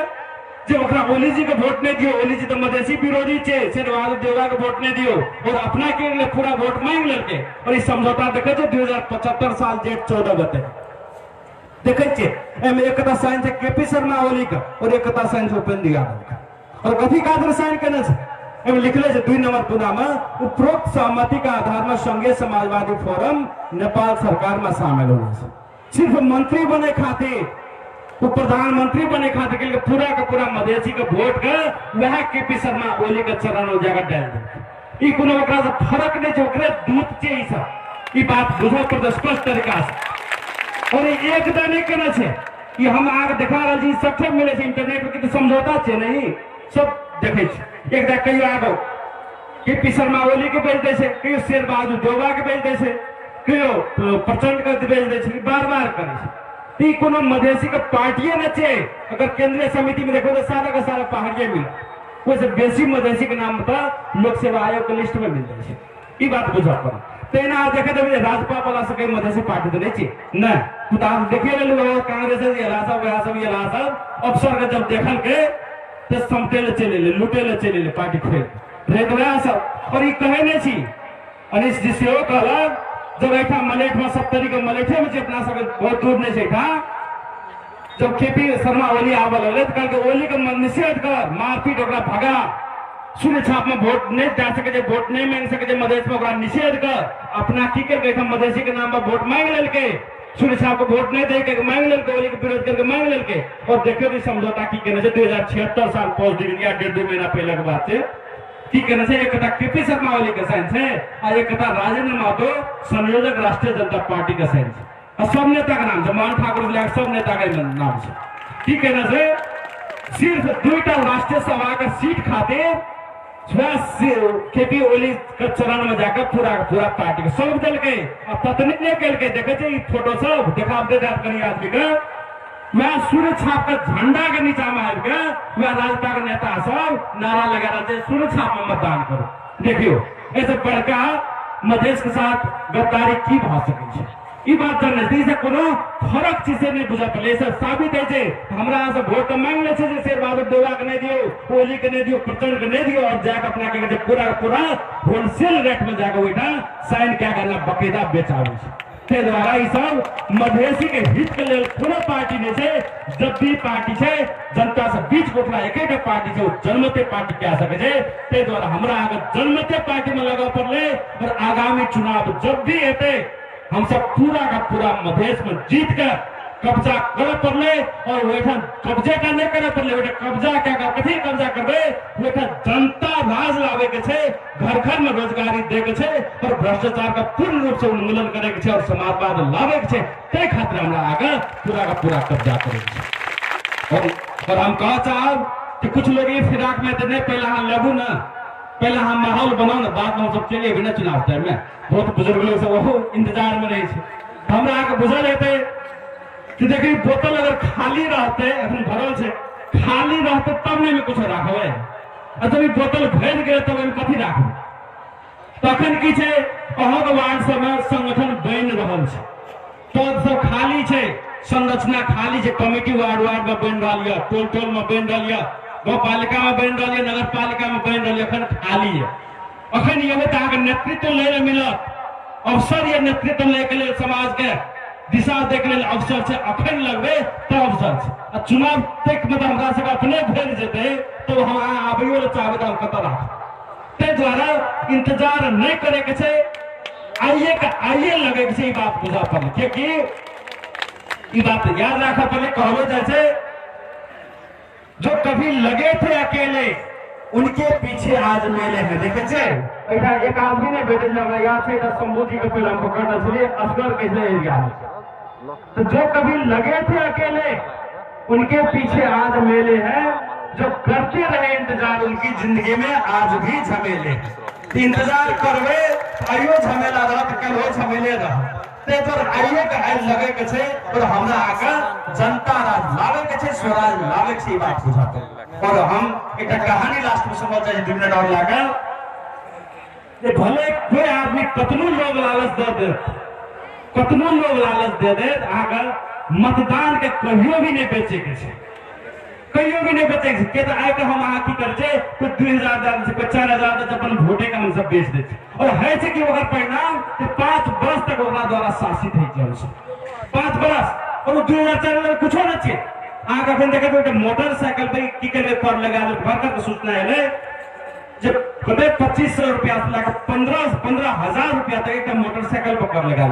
जो ओकरा ओली जी के वोट नहीं दियो ओली जी तो मधेसी विरोधी छे शेरवाद देवा के वोट नहीं दियो और अपना के लिए पूरा वोट मांग लेके और इस समझौता देखे छे 2075 साल जेठ 14 गते देखे छे एमे एक कथा साइन छे केपी शर्मा ओली का और एक कथा साइन छे उपेंद्र यादव का और कथी कादर साइन करने छे एवं लिखले से 2 नंबर पुना में उपरोक्त सहमति का आधार में संघीय समाजवादी फोरम नेपाल सरकार में शामिल होने सिर्फ मंत्री बने खातिर वो प्रधानमंत्री बने खातिर के पूरा का पूरा मधेसी का वोट का वह केपी शर्मा ओली का चरण हो जाकर डाल दे ई कोनो ओकरा से फर्क नहीं छै ओकरे दूत छै ई सब ई बात बुझो पर स्पष्ट तरीका से और एक दाने केना छै कि हम आगे देखा रहल छी सबसे मिले छै इंटरनेट पे के समझौता छै नहीं सब देखे छै एक दा कहियो आगो केपी शर्मा ओली के बेच दे छै कहियो शेरबहादुर देवा के बेच दे छै कहियो प्रचंड के बेच दे छै बार-बार करे छै ती कोनो मधेसी का पार्टी न छे अगर केंद्रीय समिति में देखो तो सारा का सारा पहाड़िया मिला वैसे बेसी मधेसी के नाम पर लोक सेवा आयोग के लिस्ट में मिल जाए छे ई बात बुझा पर तेना देखे तो राजपा वाला से कई मधेसी पार्टी तो नहीं छे न कुता देखिए ले लो कांग्रेस से ये सब अफसर के जब देखल के तो समटे ले चले ले लूटे ले चले ले पार्टी फेल रेत रहा सब और ये कहे नहीं छी अनिश जी से कहला जब ऐठा मलेठ में 70 के मलेठे में अपना सब बहुत दूर नहीं था जब केपी शर्मा ओली आवल है तो कल ओली के निषेध कर मारपीट ओकरा भगा शून्य छाप में वोट नहीं जा सके जे वोट नहीं मांग सके जे मधेश में ओकरा निषेध कर अपना की करके मधेसी के नाम पर वोट मांग लेके शून्य छाप को वोट नहीं दे के मांग लेके ओली के विरोध करके मांग लेके और देखियो कि समझौता की कहने से 2076 साल 5 दिन या 1.5 महीना पहले के बात है की कहने से एक कथा केपी शर्मा ओली का साइन है और एक कथा राजेंद्र महतो संयोजक राष्ट्रीय जनता पार्टी का साइन है और सब नेता का नाम है मोहन ठाकुर सब नेता का नाम है की कहने से सिर्फ 2टा राष्ट्रीय सभा का सीट खातिर केपी ओली के चरण में जाकर पूरा पार्टी के सब दल के ततनी नहीं कल के देखे फोटो सब देखा दे कहीं आदमी का मैं सूर्य छाप का झंडा के नीचा में आए के मैं राजपा के नेता सब नारा लगा रहे थे सूर्य छाप में मतदान करो। देखियो ऐसे बड़का मधेश के साथ गद्दारी की भा सके ई बात जानने से कोनो फरक चीज नहीं बुझा पड़े सब साबित है जे हमरा से वोट मांग ले छे जे शेर बहादुर देवा के नहीं दियो ओली के नहीं दियो प्रचंड के नहीं दियो और जाके अपना के पूरा होलसेल रेट में जाके बैठा साइन क्या करना बकायदा बेचावे छे द्वारा ई सब मधेसी के हित के लेल कोनो पार्टी नहीं छे। जब भी पार्टी छे जनता से बीच उठला एक पार्टी छे जनमते पार्टी क्या सके छे ते द्वारा हमरा अगर जनमते पार्टी में लगा पड़ले और आगामी चुनाव जब भी हेते हम सब पूरा का पूरा मधेश में जीत कर कब्जा करे पड़ले और वैठा कब्जे का नहीं करे पड़ले वैठा कब्जा क्या कर कथी कब्जा करबे वैठा जनता राज लावे के छे घर घर में रोजगारी दे के छे और भ्रष्टाचार का पूर्ण रूप से उन्मूलन करे के छे और समाजवाद लावे के छे ते खातिर हमरा आगे पूरा का पूरा कब्जा करे छे। और हम कह चाहब कि कुछ लोग ये फिराक में तो नहीं पहला हम लेबू ना पहला हम माहौल बनाओ ना बाद में हम सब चलिए बिना चुनाव टाइम में बहुत बुजुर्ग लोग सब वो इंतजार में रहे छे हमरा आगे बुझल हेते कि देखिए बोतल अगर खाली रहते अखन भरल छे खाली रहते तब नहीं में कुछ राखबे आ जब ई बोतल भर गए तब में कथी राखबे तखन की छे अहाँ के वार्ड सब में संगठन बन रहल छे तो सब खाली छे संरचना खाली छे कमेटी वार्ड में बन रहल या टोल में बन रहल या गौ पालिका में बन रहल या नगर पालिका में बन रहल अखन खाली है अखन ये में अहाँ नेतृत्व ले मिलत अवसर ये नेतृत्व ले के लिए समाज के दिशा देख ले अवसर से अखन लगबे तो अवसर से चुनाव तक मतलब हमरा से अपने भेज जेते तो हम आबियो चाहबे तो हम कत राख ते द्वारा इंतजार नहीं करे के छे आइए लगे के छे ई बात बुझा पड़े क्योंकि ई बात याद रखा पड़े कहलो जाय छे जो कभी लगे थे अकेले उनके पीछे आज मेले हैं देखे छे एक आदमी ने बेटे जब याद थे शंभू जी के फिल्म पकड़ना चलिए असगर कैसे एरिया तो जो कभी लगे थे अकेले उनके पीछे आज मेले हैं जो करते रहे इंतजार उनकी जिंदगी में आज भी झमेले इंतजार करवे आइयो झमेला रहा कल हो झमेले रहा ते तो आइए के आइ लगे के छे और हमरा आके जनता राज लावे के छे स्वराज लावे के छे बात बुझाते और हम एक कहानी लास्ट में समझ जाए 2 मिनट और लागा ये भले कोई आदमी कतनो लोग लालच दे आगे मतदान के कहियो भी नहीं बेचे के छे कहियो भी नहीं बेचे के तो आके हम आ की कर छे तो 2000 दाम से 4000 तक अपन वोटे का हम सब बेच देते और है छे कि ओकर परिणाम कि 5 वर्ष तक ओकरा द्वारा शासित है छे 5 वर्ष और 2004 कुछ ना छे आगे अपन देखे तो मोटरसाइकिल पे की करे कर लगा ले घर का सूचना है जब कभी 2500 रुपया से लेकर 15,000 रुपया तक एक मोटरसाइकिल पर कर लगा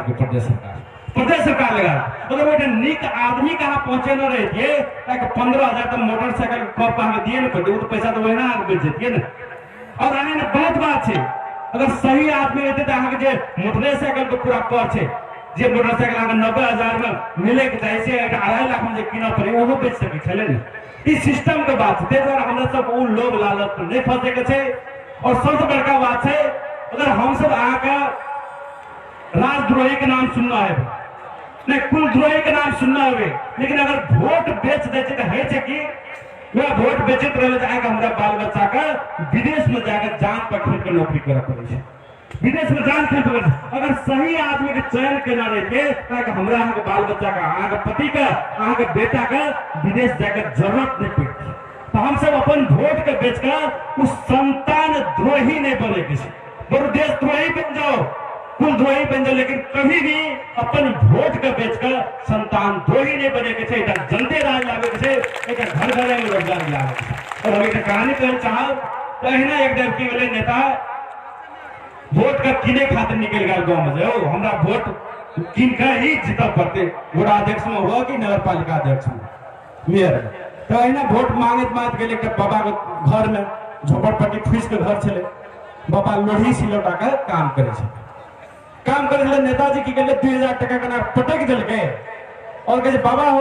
प्रदेश सरकार लगा अगर बेटे निक आदमी कहाँ पहुंचे न रहे थे 15,000 तक मोटरसाइकिल कर पा दिए ना तो पैसा तो वही ना बेच देती ना और आने ना बहुत बात है अगर सही आदमी रहते तो अहाँ के मोटरसाइकिल तो पूरा कर छे जे मोटरसाइकिल अगर 90,000 में मिले के चाहे से 2.5 लाख में जे किना पड़े वो बेच सके छले ना इस सिस्टम के बात है द्वारा हमरा सब वो लोग लालच में नहीं फंसे के छे और सबसे बड़का बात है अगर हम सब आके राजद्रोही के नाम सुनना है नहीं कुलद्रोही के नाम सुनना है लेकिन अगर वोट बेच देते तो है छे कि वह वोट बेचत रहे जाएगा हमरा बाल बच्चा का विदेश में जाकर जान पर खेल के नौकरी करे पड़े छे विदेश में जान खेल पड़े अगर सही आदमी के चयन के ना रहते ताकि हमरा अहाँ के बाल बच्चा का अहाँ के पति का अहाँ के बेटा का विदेश जाकर जरूरत नहीं पड़ती तो हम सब अपन वोट के बेचकर उस संतान द्रोही नहीं बने किसी बड़े देशद्रोही बन जाओ कुलद्रोही बन जाओ लेकिन कभी भी अपन वोट के बेचकर संतान द्रोही नहीं बने के छे जनते राज लावे के छे एक घर घर में रोजगार लावे और हम एक कहानी कहना चाहब तो अहिना एक व्यक्ति वाले नेता वोट का किने खातिर निकल गया गांव में जाओ हमरा वोट किन का ही जीता पड़ते वोट अध्यक्ष में हुआ कि नगर पालिका अध्यक्ष में मेयर तो अहिना वोट मांगत के लिए बाबा के घर में झोपड़पट्टी फूस के घर चले बाबा लोढ़ी सिलौटा के काम करे नेताजी की कहले 2000 टका का पटक दिल के और कहे बाबा हो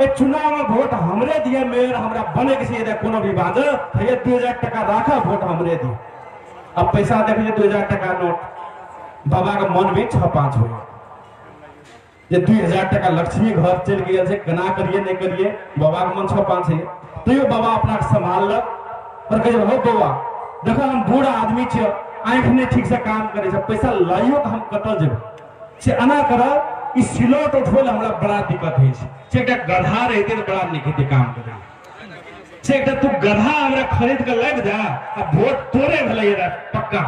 चुनाव में वोट हमरे दिए मेयर हमरा बने के चाहिए कोनो भी बात है 2000 टका राखा वोट हमरे दिए। अब पैसा देखिए 2000 टका नोट बाबा के मन में 6-5 हो जे 2000 टका लक्ष्मी घर चल गया से कना करिए नहीं करिए बाबा के मन 6-5 है तो ये बाबा अपना संभाल लग और कहे हो बाबा देखो हम बूढ़ा आदमी छे आंख नहीं ठीक से काम करे छे पैसा लाइयो के हम कतल जेब से अना कर ई सिलोट उठोल हमरा बड़ा दिक्कत है छे एकटा गधा रहते तो बड़ा निकते काम करे से एकटा तू गधा हमरा खरीद के लग जा अब वोट तोरे भले रे पक्का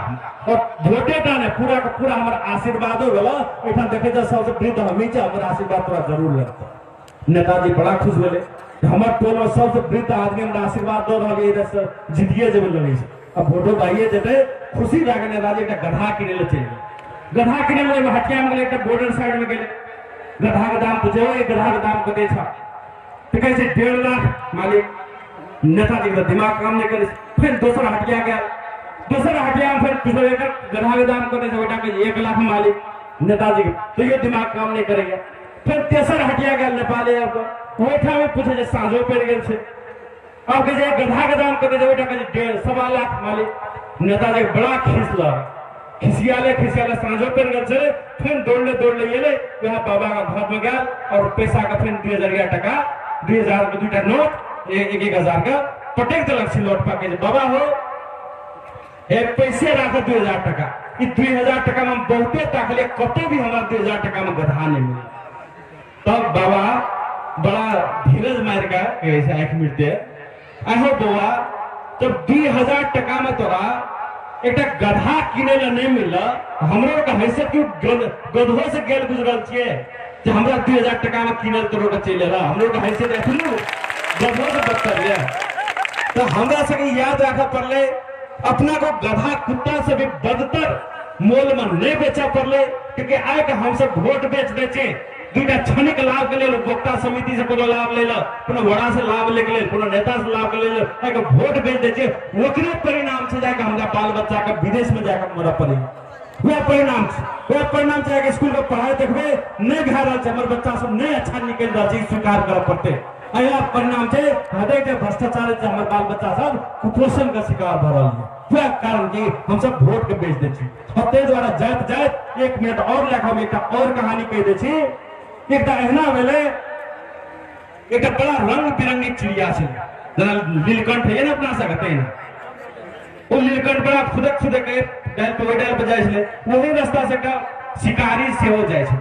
और वोटे टा ने पूरा का पूरा हमर आशीर्वाद हो गेलो एठा देखे जा सबसे वृद्ध हमी छे हमर आशीर्वाद तोरा जरूर लगता। नेताजी बड़ा खुश भेले हमर टोल में सबसे वृद्ध आदमी हमरा आशीर्वाद दो रहले इधर से जीतिए जेब लगे छे अब वोटो भाइए जेते खुशी लागे नेताजी एकटा गधा किने ले चल गधा किने ले हटिया में गेले एकटा बॉर्डर साइड में गेले गधा के दाम पूछे ए गधा के दाम कते छ तो कहे 1.5 लाख मालिक नेताजी का दिमाग काम नहीं करे फिर दूसरा हटिया गया दूसरा हटिया फिर तीसरे गधा के दाम करने से बेटा के 1 लाख मालिक नेताजी के तो ये दिमाग काम नहीं करेगा फिर तेसर हटिया गया नेपाली वैठा में पूछे जे साँझो पड़ गए थे अब कहे गधा के दाम करने से बेटा के 1.25 लाख मालिक नेताजी बड़ा खिसियाले साँझो पड़ गए फिर दौड़ ले ये वहाँ बाबा का घर में गया और पैसा का फिर 2000 टका 2000 के 2टा नोट 1,000 का पटेक दिलक लौट पाके बाबा हो एक पैसे राखो 2000 टका 2000 टका में बहुते ताकले कतो भी हमारे 2000 टका में गधा नहीं मिले तब बाबा बड़ा धीरज मार का ऐसे आंख मिटते आहो बाबा जब 2000 टका में तोरा एक गधा किने ला नहीं मिला हमरो का हैसियत क्यों गधो से गेल गुजरल छिए जे हमरा 2000 टका में किनल तोरो का चले रहा हमरो का हैसियत एथनु गधो से बदतर है तो हमरा से याद रखा पड़ले अपना को गधा कुत्ता से भी बदतर मोल में नहीं बेचा पड़ले क्योंकि आए के हम सब वोट बेच देचे 2टा क्षणिक लाभ के लिए उपभोक्ता समिति से कोनो लाभ ले लो कोनो वड़ा से लाभ ले ले कोनो नेता से लाभ ले लो आए के वोट बेच देचे ओकरे परिणाम से जाके हमरा बाल बच्चा का विदेश में जाकर मरा पड़े वह परिणाम से स्कूल में पढ़ाई देखबे नहीं भा रहा हमर बच्चा सब नहीं अच्छा निकल रहा है स्वीकार कर पड़ते अया परिणाम से हृदय के भ्रष्टाचार से हमारे बाल बच्चा सब कुपोषण का शिकार भ रहा है वह कारण कि हम सब वोट के बेच दे और ते द्वारा जात 1 मिनट और लेखा में एक और कहानी कह दे एक एहना बेले एक बड़ा रंग बिरंगी चिड़िया से जना नीलकंठ है ना अपना सकते हैं वो नीलकंठ बड़ा खुदक के डाल पे डाल पे जाए वही रास्ता से का शिकारी से हो जाए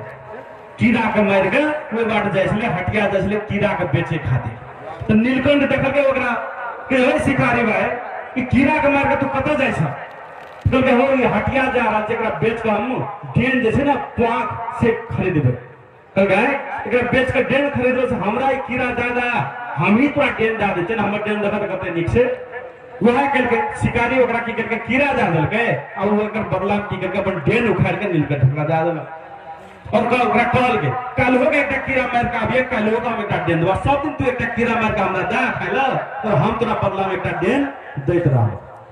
कीड़ा के मार के कोई बाट जाए हटिया जाए कीड़ा के बेचे खातिर तो नीलकंठ देखल के ओकरा के हो शिकारी भाई कि कीड़ा के मार के तू कत जाए तो के हो हटिया जा रहा जेकरा बेच के हम डेन जैसे ना पांख से खरीदबे कल गए एकरा बेच के डेन खरीदो से हमरा कीड़ा ज्यादा हम ही तोरा डेन दा दे हमर डेन देखत कते निक से वह करके शिकारी ओकरा की करके कीड़ा जा देल के और ओकर बदला की करके अपन डेन उखाड़ के नीलकंठ ठुकरा जा देल और कल के कल हो गया एक कीड़ा मार का अभी कल होगा हम एक डेन दवा सब दिन तू एक कीड़ा मार का हमरा दा खाइला तो हम तोरा बदला में एक डेन दैत रहा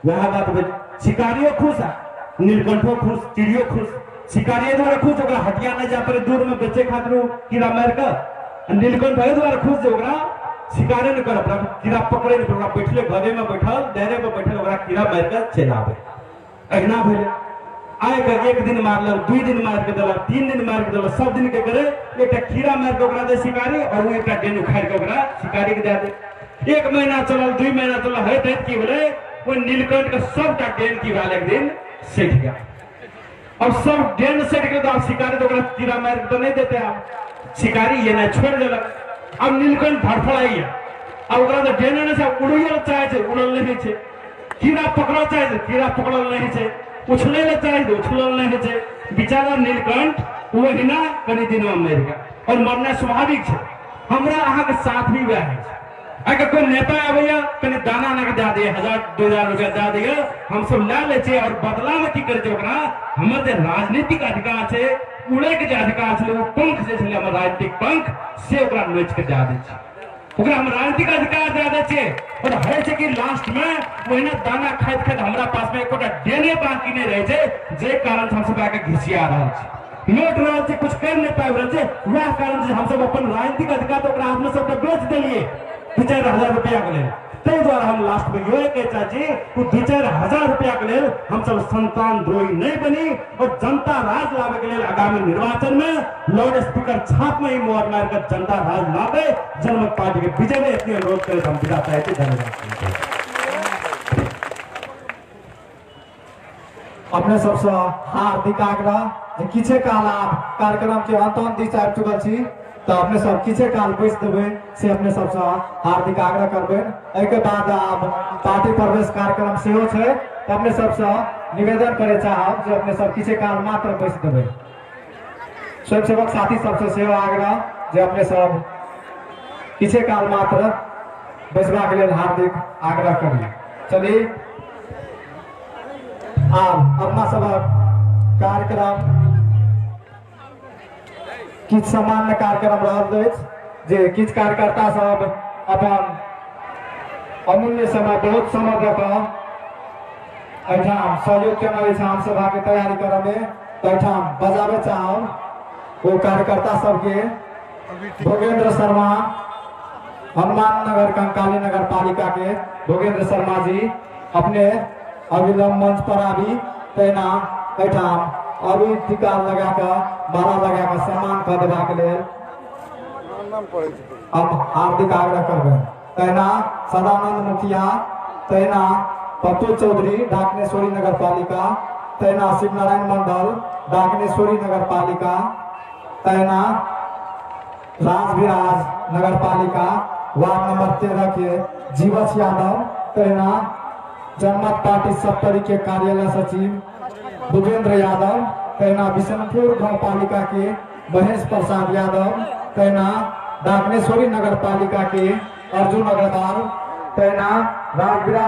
वह बात शिकारियों खुश है नीलकंठो खुश चिड़ियो खुश शिकारी द्वारा खुश ओकरा हटिया नहीं जा पर दूर में बेचे खातिर कीड़ा मार का नीलकंठ द्वारा खुश ओकरा शिकारे न कर अपना कीड़ा पकड़े न ओकरा बैठले घरे में बैठल डेरे पे बैठल ओकरा कीड़ा मार के चलावे अहिना भेले आए के 1 दिन मारल 2 दिन मार के देला 3 दिन मार के देला सब दिन के करे एकटा कीड़ा मार के ओकरा दे शिकारी और वो एकटा डेन उखाड़ के ओकरा शिकारी के दे दे 1 महीना चलल 2 महीना चलल है त की भेले वो नीलकंठ के सबटा डेन की वाले एक दिन सेठ गया और सब डेन सेठ के तो आप शिकारी तो ओकरा कीड़ा मार के तो नहीं देते आप शिकारी ये ना छोड़ देला अब नीलकंठ फड़फड़ाई है अब ओकरा तो डेन ने से उड़ियल चाहे छे उड़ल नहीं छे कीड़ा पकड़ल चाहे छे कीड़ा पकड़ल नहीं छे उछले ले चाहे छे उछलल नहीं छे बेचारा नीलकंठ वो हिना कनी दिन में मर गया और मरना स्वाभाविक छे हमरा अहाँ के साथ भी वह है अगर कोई नेता आबैया कनी दाना ना के दे दे 1000-2000 रुपया दे दिया हम सब ला ले छे और बदला में की करे छे ओकरा हमर जे राजनीतिक अधिकार छे उड़े के जे अधिकार छे वो पंख जे छे हमर राजनीतिक पंख से ओकरा नोच के दे दे छे ओकरा हम राजनीतिक अधिकार दे दे छे और है छे कि लास्ट में ओहिना दाना खाइत हमरा पास में एकोटा डेने बाकी नहीं रहे छे जे कारण हम सब आके घिसिया रहल छे लौट रहे थे, कुछ कर नहीं पाए रहे थे। वह कारण से हम सब अपन राजनीतिक अधिकार तो आदमी सबके बेच दिए 2-4 रुपया के लिए। तै द्वारा हम लास्ट में यो कहे चाची वो 2-4 रुपया के लिए हम सब संतान द्रोही नहीं बनी और जनता राज लावे के लिए आगामी निर्वाचन में लाउड स्पीकर छाप में ही मोहर मारकर जनता राज लावे जनमत पार्टी के विजय में इतनी अनुरोध करे हम विदा चाहते। धन्यवाद। अपने सबसे हार्दिक आग्रह किछे काल आप कार्यक्रम के अंत दिस आबि चुकल छी तो अपने सब किछे काल बैस देबे से अपने सबसे हार्दिक आग्रह करबे। एके बाद आप पार्टी प्रवेश कार्यक्रम सेहो छै तो अपने सबसे निवेदन करे चाहब जे अपने सब किछे काल मात्र बैस देबे। स्वयंसेवक साथी सबसे सेहो आग्रह जे अपने सब किछे काल मात्र बैसबाक लेल हार्दिक आग्रह करी। चलिए आब अपना सब कार्यक्रम किछ सामान्य कार्यक्रम रहल अछि जे किछ कार्यकर्ता सब अपन अमूल्य समय बहुत समय दऽ कऽ एहिठाम सहयोग केने अछि आम सभा के तैयारी करऽ में। तो एहिठाम बजाबे चाहब वो कार्यकर्ता सबके भोगेंद्र शर्मा हनुमान नगर कंकाली नगर पालिका के भोगेंद्र शर्मा जी अपने अविलंब मंच पर आबी तेना एठाम अभी टीका लगा कर माला लगा कर सम्मान कर देबाक लेल अब हार्दिक आग्रह करबे। तेना सदानंद मुखिया, तेना पप्पू चौधरी डाकनेश्वरी नगर पालिका, तेना शिवनारायण मंडल डाकनेश्वरी नगर पालिका, तेना राजविराज नगर पालिका वार्ड नंबर 13 के जीवछ यादव, तेना जनमत पार्टी सप्तरी के कार्यालय सचिव भूपेंद्र यादव, तेना बिशनपुर गांव पालिका के महेश प्रसाद यादव, तेना डाकनेश्वरी नगर पालिका के अर्जुन अग्रवाल, तेना राजविराज